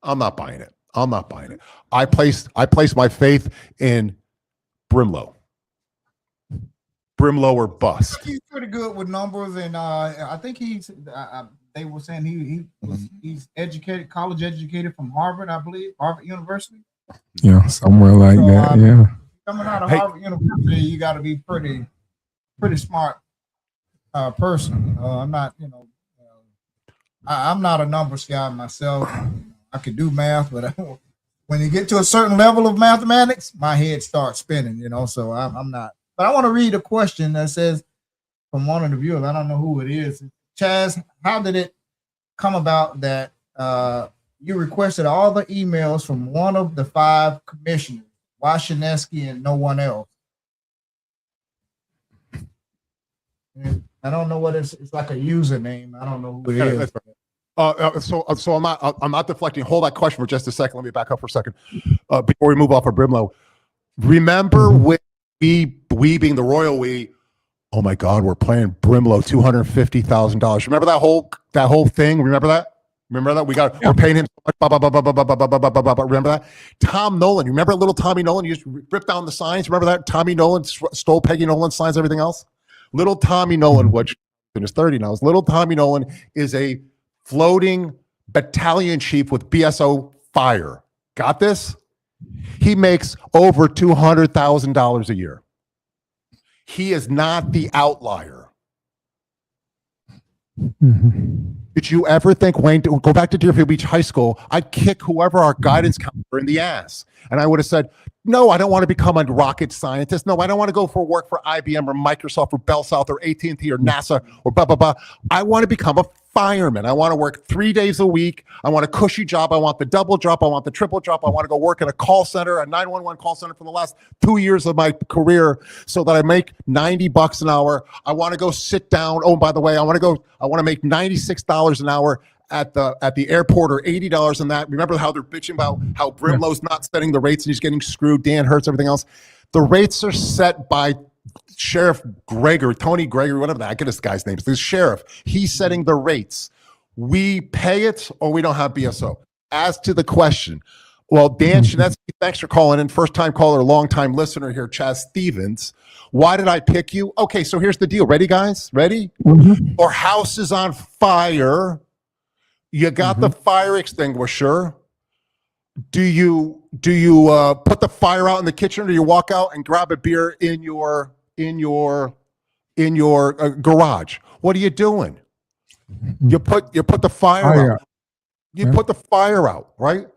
I'm not buying it. I placed my faith in Brimlow. Brimlow or bust. He's pretty good with numbers, and I think they were saying he's educated, college educated from Harvard, I believe, Harvard University. Yeah, somewhere like that. Yeah. Coming out of Harvard University, you got to be pretty smart person. I'm not, I'm not a numbers guy myself. I could do math, but when you get to a certain level of mathematics, my head starts spinning. So I'm not But I want to read a question that says from one of the viewers. I don't know who it is. Chaz, how did it come about that you requested all the emails from one of the 5 commissioners, Washaneski and no one else? And I don't know what it's like a username. I don't know who it is. So I'm not deflecting. Hold that question for just a second. Let me back up for a second before we move off of Brimlow. Remember when we being the royal we, oh my God, we're playing Brimlow $250,000. Remember that whole thing? Remember that? We're paying him so much. Remember that? Tom Nolan. You remember little Tommy Nolan? You just ripped down the signs. Remember that? Tommy Nolan stole Peggy Nolan's signs, everything else. Little Tommy Nolan, which in his 30 now, little Tommy Nolan is a floating battalion chief with BSO fire. Got this? He makes over $200,000 a year. He is not the outlier. Did you ever think, Wayne, go back to Deerfield Beach High School, I'd kick whoever our guidance counselor in the ass. And I would have said, no, I don't want to become a rocket scientist. No, I don't want to go for work for IBM or Microsoft or Bell South or AT&T or NASA or blah, blah, blah. I want to become a fireman. I want to work 3 days a week. I want a cushy job. I want the double drop. I want the triple drop. I want to go work at a call center, a 911 call center for the last 2 years of my career so that I make $90 an hour. I want to go sit down. Oh, by the way, I want to make $96 an hour at the airport or $80 on that. Remember how they're bitching about how Brimlow's not setting the rates and he's getting screwed, Dan Hertz, everything else. The rates are set by Sheriff Gregory, Tony Gregory, whatever that, I get this guy's name. It's the sheriff. He's setting the rates. We pay it or we don't have BSO. As to the question, well, Dan Shinetsky, thanks for calling in. First time caller, long time listener here, Chaz Stevens. Why did I pick you? Okay, so here's the deal. Ready, guys? Ready? Our house is on fire. You got the fire extinguisher. Do you put the fire out in the kitchen, or do you walk out and grab a beer in your garage? What are you doing? You put the fire out. You put the fire out, right?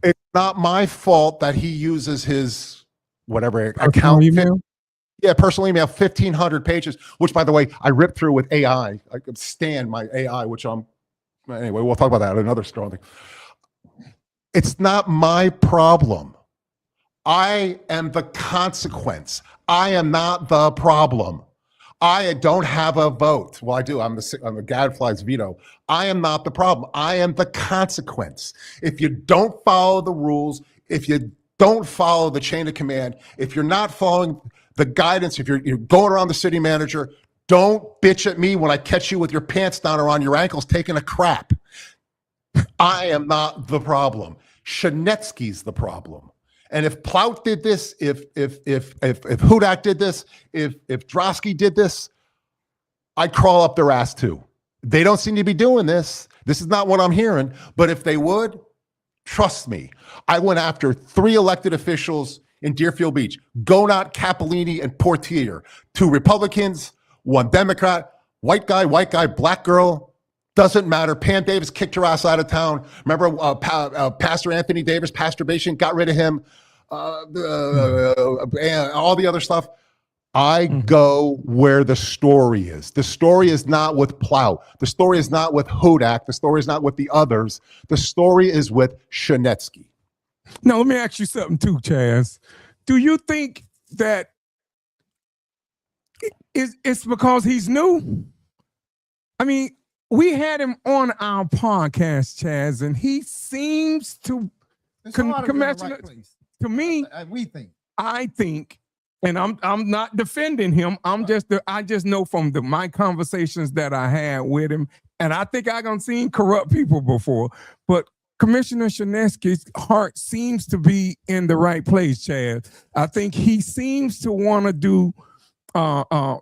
It's not my fault that he uses his whatever account. Email? Yeah, personal email, 1,500 pages. Which, by the way, I ripped through with AI. I could stand my AI, which anyway, we'll talk about that. Another strong thing. It's not my problem. I am the consequence. I am not the problem. I don't have a vote. Well, I do. I'm the gadfly's veto. I am not the problem. I am the consequence. If you don't follow the rules, if you don't follow the chain of command, if you're not following the guidance, if you're going around the city manager, don't bitch at me when I catch you with your pants down around your ankles taking a crap. I am not the problem. Shinetsky's the problem. And if Plout did this, if Hudak did this, if Drosky did this, I'd crawl up their ass too. They don't seem to be doing this. This is not what I'm hearing. But if they would, trust me, I went after 3 elected officials in Deerfield Beach, Gonat, Capellini, and Portier, 2 Republicans, 1 Democrat, white guy, black girl, doesn't matter. Pam Davis kicked her ass out of town. Remember Pastor Anthony Davis, Pasturbation, got rid of him, and all the other stuff. I go where the story is. The story is not with Plout. The story is not with Hudak. The story is not with the others. The story is with Shinetsky. Now, let me ask you something too, Chaz. Do you think that it's because he's new? I mean, we had him on our podcast, Chaz, and he seems to to me. I think, and I'm not defending him. I just know from my conversations that I had with him, and I think I done seen corrupt people before, but Commissioner Shinetsky's heart seems to be in the right place, Chad. I think he seems to want to do the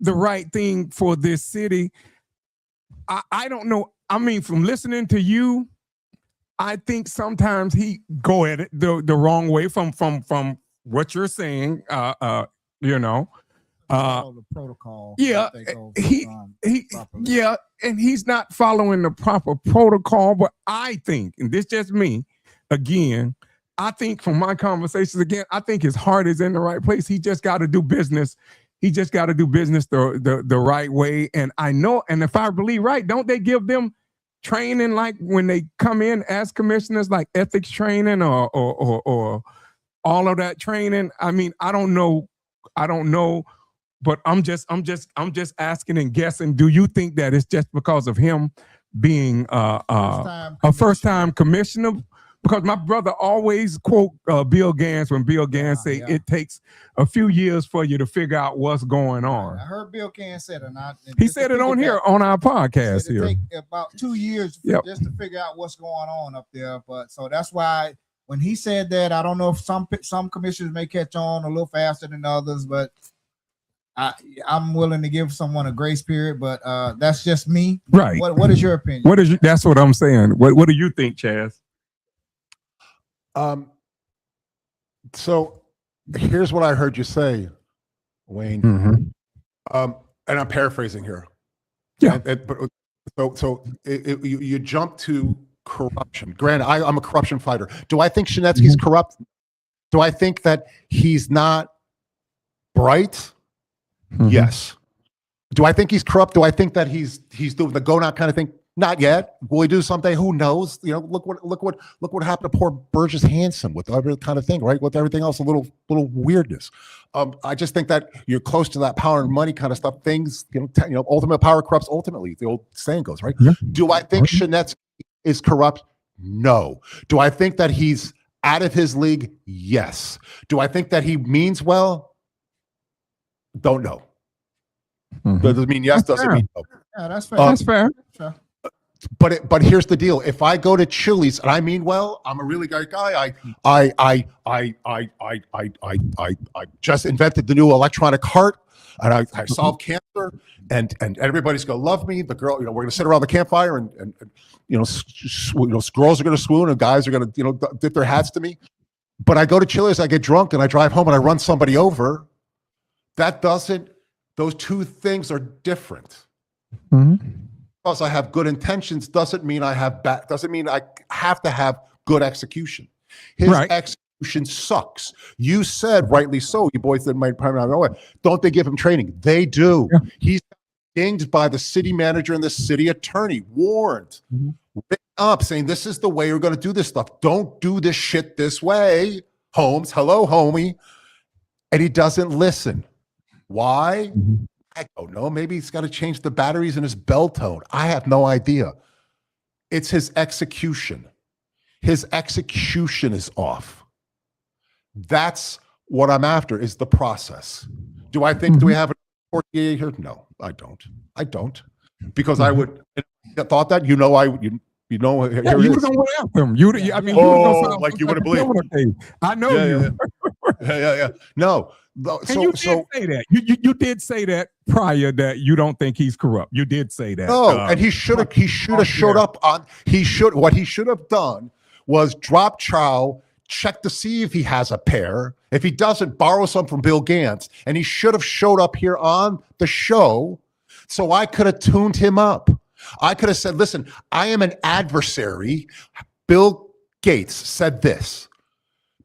right thing for this city. I don't know. I mean, from listening to you, I think sometimes he go at it the wrong way from what you're saying. The protocol. Yeah, and he's not following the proper protocol. But I think, and this just me, again, I think from my conversations, again, I think his heart is in the right place. He just got to do business. He just got to do business the right way. And I know, and if I believe right, don't they give them training like when they come in as commissioners, like ethics training or all of that training? I mean, I don't know, but I'm just asking and guessing. Do you think that it's just because of him being a first-time commissioner? Because my brother always quote Bill Gans when Bill Gans say it takes a few years for you to figure out what's going on. I heard Bill Gans said it. He said it on here on our podcast here. Take about 2 years just to figure out what's going on up there. But so that's why when he said that, I don't know if some commissioners may catch on a little faster than others, but I'm willing to give someone a grace period. But that's just me. Right. What is your opinion? That's what I'm saying. What do you think, Chaz? So here's what I heard you say, Wayne. And I'm paraphrasing here. Yeah. You jump to corruption. Granted, I'm a corruption fighter. Do I think Shinetsky's corrupt? Do I think that he's not bright? Yes. Do I think he's corrupt? Do I think that he's doing the go not kind of thing? Not yet. Will he do someday? Who knows? You know, look what happened to poor Burgess Hanson with every kind of thing, right? With everything else, a little weirdness. I just think that you're close to that power and money kind of stuff. Things, ultimate power corrupts ultimately. The old saying goes, right? Yeah. Do I think Shinetsky is corrupt? No. Do I think that he's out of his league? Yes. Do I think that he means well? Don't know. Doesn't mean yes. Doesn't mean no. Yeah, that's fair. That's fair. Sure. But here's the deal. If I go to Chili's and I mean well, I'm a really great guy. I just invented the new electronic heart, and I solved cancer, and everybody's gonna love me. The girl, we're gonna sit around the campfire, and girls are gonna swoon, and guys are gonna dip their hats to me. But I go to Chili's, I get drunk, and I drive home, and I run somebody over. Those two things are different. Because I have good intentions doesn't mean I have to have good execution. His execution sucks. You said rightly so. You boys that might probably not know it. Don't they give him training? They do. Yeah. He's dinged by the city manager and the city attorney, warned, up, saying this is the way you're going to do this stuff. Don't do this shit this way, Holmes. Hello, homie. And he doesn't listen. Why? I don't know. Maybe he's got to change the batteries in his bell tone. I have no idea. It's his execution. His execution is off. That's what I'm after, is the process. Do I think, do we have a 48 here? No, I don't. Because I would have thought that, here it is. Like you wouldn't believe. I know you. Yeah. No. And you did say that. You did say that prior, that you don't think he's corrupt. You did say that. No, and he should have showed up on. What he should have done was drop chow, check to see if he has a pair. If he doesn't, borrow some from Bill Gantz, and he should have showed up here on the show, so I could have tuned him up. I could have said, "Listen, I am an adversary." Bill Gates said this.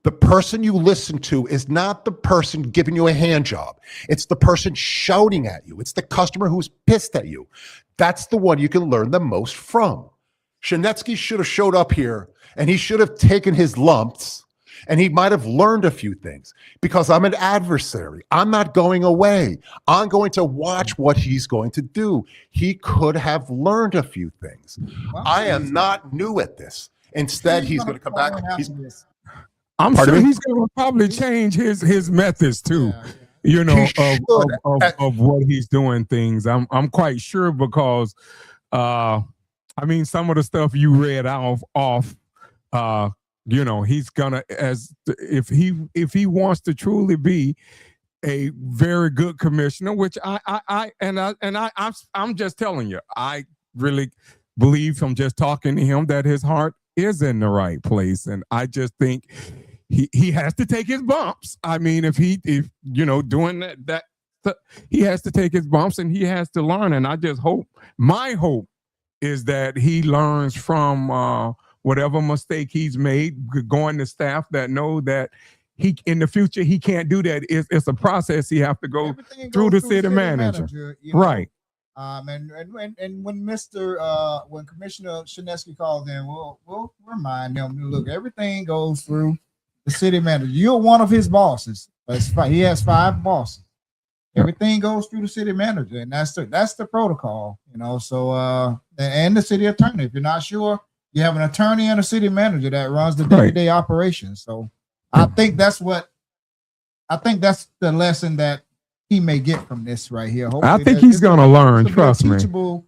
The person you listen to is not the person giving you a hand job. It's the person shouting at you. It's the customer who's pissed at you. That's the one you can learn the most from. Shinetsky should have showed up here, and he should have taken his lumps, and he might have learned a few things, because I'm an adversary. I'm not going away. I'm going to watch what he's going to do. He could have learned a few things. Well, I am not new at this. Instead, he's going to come back. I'm sure he's going to probably change his methods too, of what he's doing things. I'm quite sure, because some of the stuff you read off, he's gonna, if he wants to truly be a very good commissioner, which I'm just telling you, I really believe from just talking to him that his heart is in the right place, and I just think he has to take his bumps. I mean, if doing that, he has to take his bumps, and he has to learn. And I just hope, my hope is that he learns from whatever mistake he's made, going to staff that know that he in the future he can't do that. It's a process he have to go Everything through goes the city manager. you know. Right. And when when Commissioner Shinesky calls in, we'll remind them, look, everything goes through the city manager. You're one of his bosses. He has 5 bosses. Everything goes through the city manager, and that's the protocol, you know. So and the city attorney. If you're not sure, you have an attorney and a city manager that runs the day-to-day operations. So I think that's the lesson that he may get from this right here. Hopefully I think he's gonna learn. Trust me.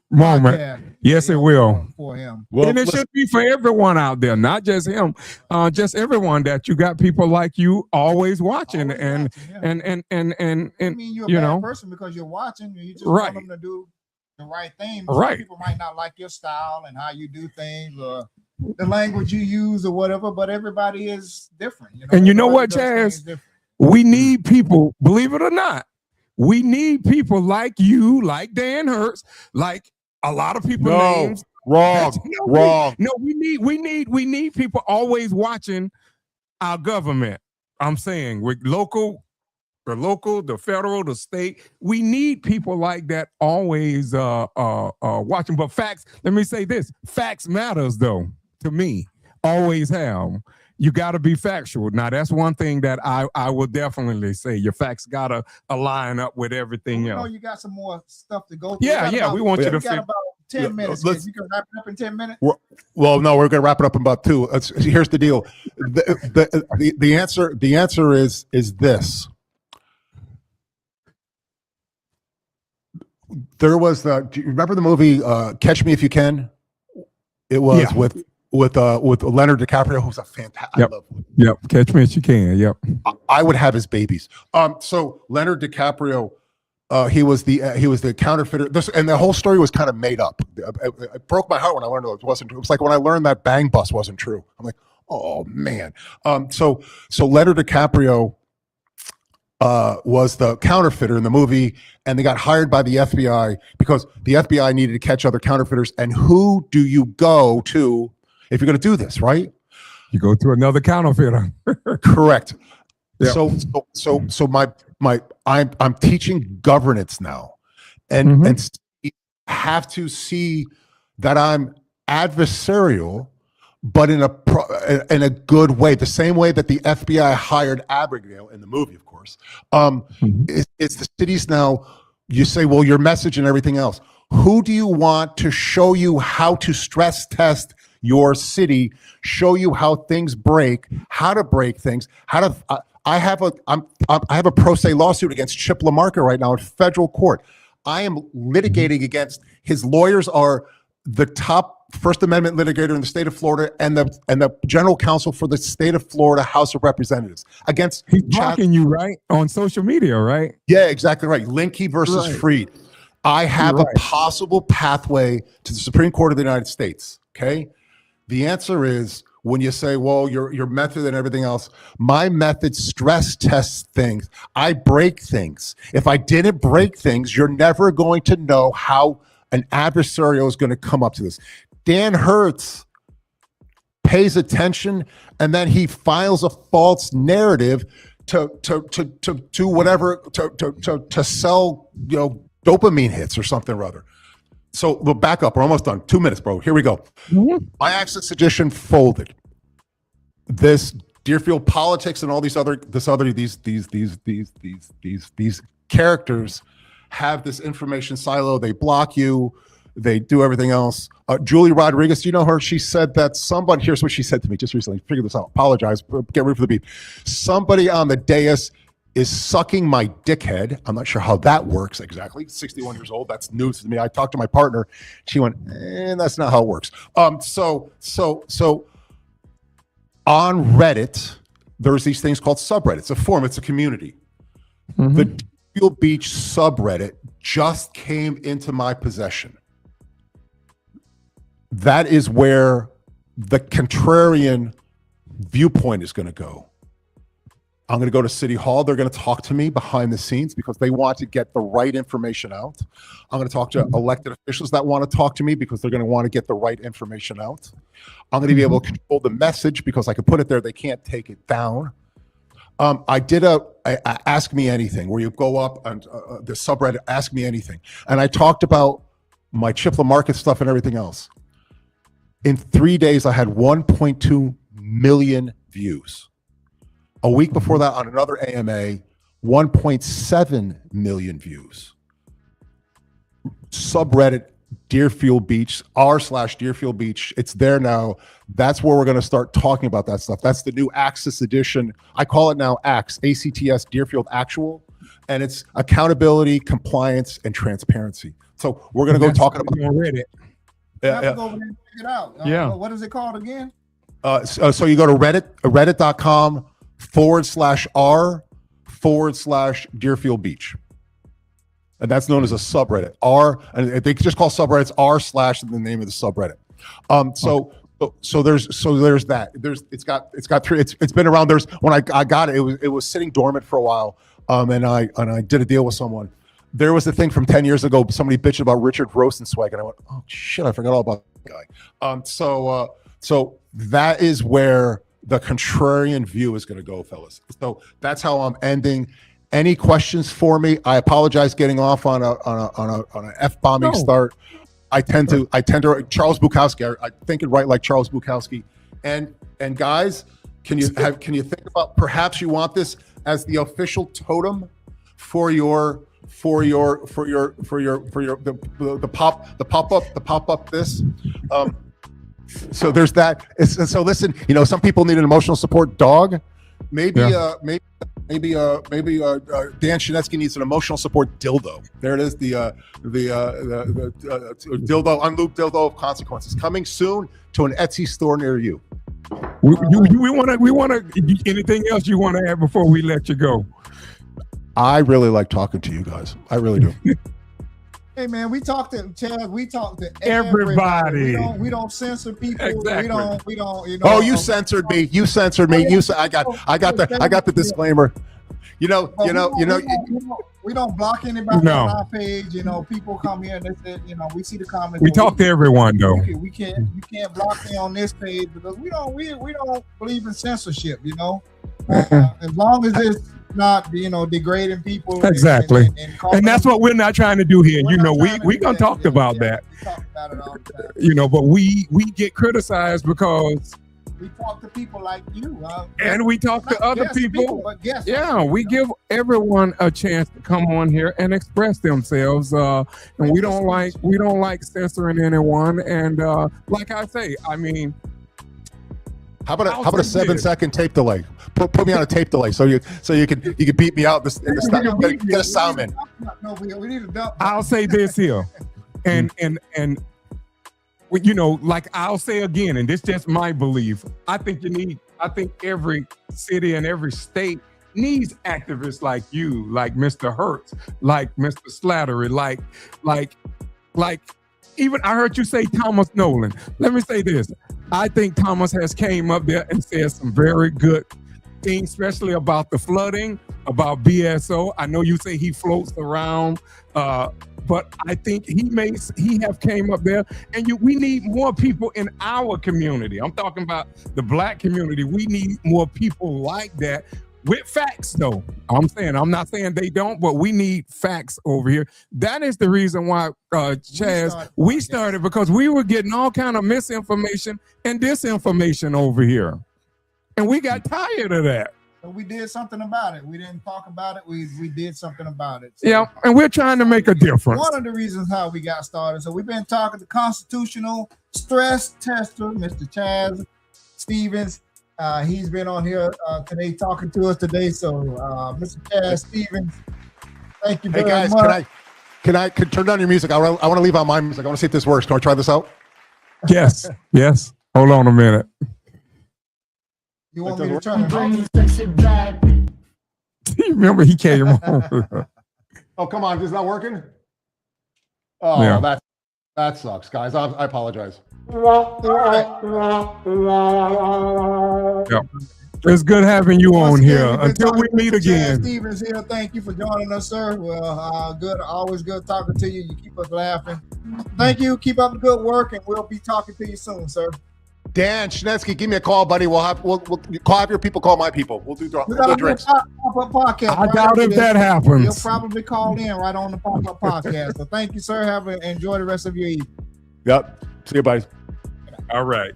Moment. Yes, it will for him. Well, and it should be for everyone out there, not just him. Just everyone that you got people like you always watching, and I mean, you're a bad person because you're watching. You just want them to do the right thing. Some people might not like your style and how you do things, or the language you use, or whatever. But everybody is different. You know? And you know what, Chaz? We need people. Believe it or not. We need people like you, like Dan Hertz, like a lot of people. Names. Wrong. We need people always watching our government. I'm saying with the local, the federal, the state. We need people like that always watching. But facts. Let me say this: facts matters, though. To me, always have. You got to be factual. Now, that's one thing that I will definitely say. Your facts got to align up with everything else. You got some more stuff to go through. We want you to got about 10 minutes. You can wrap it up in 10 minutes? Well, no, we're going to wrap it up in about 2. Here's the deal. The answer is this. There was do you remember the movie Catch Me If You Can? It was with Leonard DiCaprio, who's a fantastic. Yep. I love him. Yep. Catch Me If You Can. Yep. I would have his babies. So Leonard DiCaprio, he was the counterfeiter. And the whole story was kind of made up. It broke my heart when I learned it wasn't true. It was like when I learned that Bang Bus wasn't true. I'm like, oh man. So Leonard DiCaprio was the counterfeiter in the movie, and they got hired by the FBI because the FBI needed to catch other counterfeiters. And who do you go to if you're going to do this, right? You go to another counterfeiter. Correct. Yep. So I'm teaching governance now, and have to see that I'm adversarial, but in a good way. The same way that the FBI hired Abigail in the movie, of course. It's the cities now. You say, well, your message and everything else. Who do you want to show you how to stress test your city? Show you how things break, how to break things, how to. I have a pro se lawsuit against Chip LaMarca right now in federal court. I am litigating against his lawyers are the top First Amendment litigator in the state of Florida and the general counsel for the state of Florida House of Representatives against. He's blocking you, right, on social media, right? Yeah, exactly right. Linky versus Freed. I have a possible pathway to the Supreme Court of the United States. Okay, the answer is when you say, well, your method and everything else. My method stress tests things. I break things. If I didn't break things, you're never going to know how an adversarial is going to come up to this. Dan Hertz pays attention, and then he files a false narrative to whatever to sell dopamine hits or something or other. So we'll back up. We're almost done. 2 minutes, bro. Here we go. My acts of sedition folded. This Deerfield politics and all these characters have this information silo. They block you. They do everything else. Julie Rodriguez, do you know her? She said that somebody, here's what she said to me just recently. Figure this out. Apologize. Get ready for the beat. Somebody on the dais is sucking my dickhead. I'm not sure how that works exactly. 61 years old. That's news to me. I talked to my partner. She went, that's not how it works. So on Reddit, there's these things called subreddits. It's a forum. It's a community. The Deerfield Beach subreddit just came into my possession. That is where the contrarian viewpoint is going to go. I'm going to go to City Hall. They're going to talk to me behind the scenes because they want to get the right information out. I'm going to talk to elected officials that want to talk to me because they're going to want to get the right information out. I'm going to be able to control the message because I can put it there. They can't take it down. I did a Ask Me Anything where you go up and the subreddit Ask Me Anything. And I talked about my Chipla Market stuff and everything else. In 3 days, I had 1.2 million views. A week before that on another AMA, 1.7 million views. Subreddit Deerfield Beach, r/Deerfield Beach. It's there now. That's where we're going to start talking about that stuff. That's the new Axis edition. I call it now ACTS, ACTS Deerfield Actual. And it's accountability, compliance, and transparency. So we're going to go talking about Reddit. Go over there and check it out. What is it called again? So you go to reddit.com/r/Deerfield Beach. And that's known as a subreddit. And they just call subreddits r/ the name of the subreddit. So there's that. It's been around. When I got it, it was sitting dormant for a while. And I did a deal with someone. There was a thing from 10 years ago, somebody bitched about Richard Rosenzweig, and I went, oh shit, I forgot all about that guy. So that is where the contrarian view is going to go, fellas. So that's how I'm ending. Any questions for me? I apologize getting off on an F-bombing start. I tend to Charles Bukowski. I think and write like Charles Bukowski. And guys, can you think about perhaps you want this as the official totem for the pop up this. So there's that. So listen, some people need an emotional support dog. Maybe Dan Shinetsky needs an emotional support dildo. There it is. The dildo, unlooped dildo of consequences, coming soon to an Etsy store near you. We want to. Anything else you want to add before we let you go? I really like talking to you guys. I really do. Hey man, we talk to Chaz. We talk to everybody. We don't censor people. Exactly. We don't. Oh, you censored me. You censored me. I got the disclaimer. We don't block anybody on our page. People come here and they say, we see the comments. We talk to everyone though. You can't block me on this page because we don't believe in censorship. As long as it's not degrading people. Exactly. And that's what we're not trying to do here. We're gonna talk about that. We talk about it all the time. But we get criticized because we talk to people like you, and we talk to other people. We give everyone a chance to come on here and express themselves. And we don't like censoring anyone. And like I say, I mean, how about a 7-second tape delay? Put me on a tape delay so you can beat me out. Get a sound in. No, we need a dump. I'll say this here, and like I'll say again, and this is just my belief. I think every city and every state needs activists like you, like Mr. Hertz, like Mr. Slattery, like even I heard you say Thomas Nolan. Let me say this. I think Thomas has came up there and said some very good things, especially about the flooding, about BSO. I know you say he floats around, but I think he have came up there, and we need more people in our community. I'm talking about the Black community. We need more people like that with facts, though. I'm not saying they don't, but we need facts over here. That is the reason why, Chaz, we started because we were getting all kind of misinformation and disinformation over here. And we got tired of that. So we did something about it. We didn't talk about it. We did something about it. So and we're trying to make a difference. One of the reasons how we got started. So we've been talking to constitutional stress tester, Mr. Chaz Stevens. He's been on here today talking to us today. So Mr. Chaz Stevens, thank you very much. Hey guys, can I turn down your music? I want to leave out my music. I want to see if this works. Can I try this out? Yes. Hold on a minute. You want me to turn it on? Remember he came on. Oh, come on. This is not working? Oh, yeah. That sucks, guys. I apologize. Yeah. It's good having you Once on again, here. we've been Until we talking meet to Chaz again. Stevens here. Thank you for joining us, sir. Well, good, always good talking to you. You keep us laughing. Thank you. Keep up the good work, and we'll be talking to you soon, sir. Dan Schnetsky, give me a call, buddy. We'll have your people call my people. We'll do We got a drinks. pop-up podcast. I doubt if that He'll happens. probably call in right on the pop-up podcast. So thank you, sir. Enjoy the rest of your evening. Yep. See you, buddy. All right.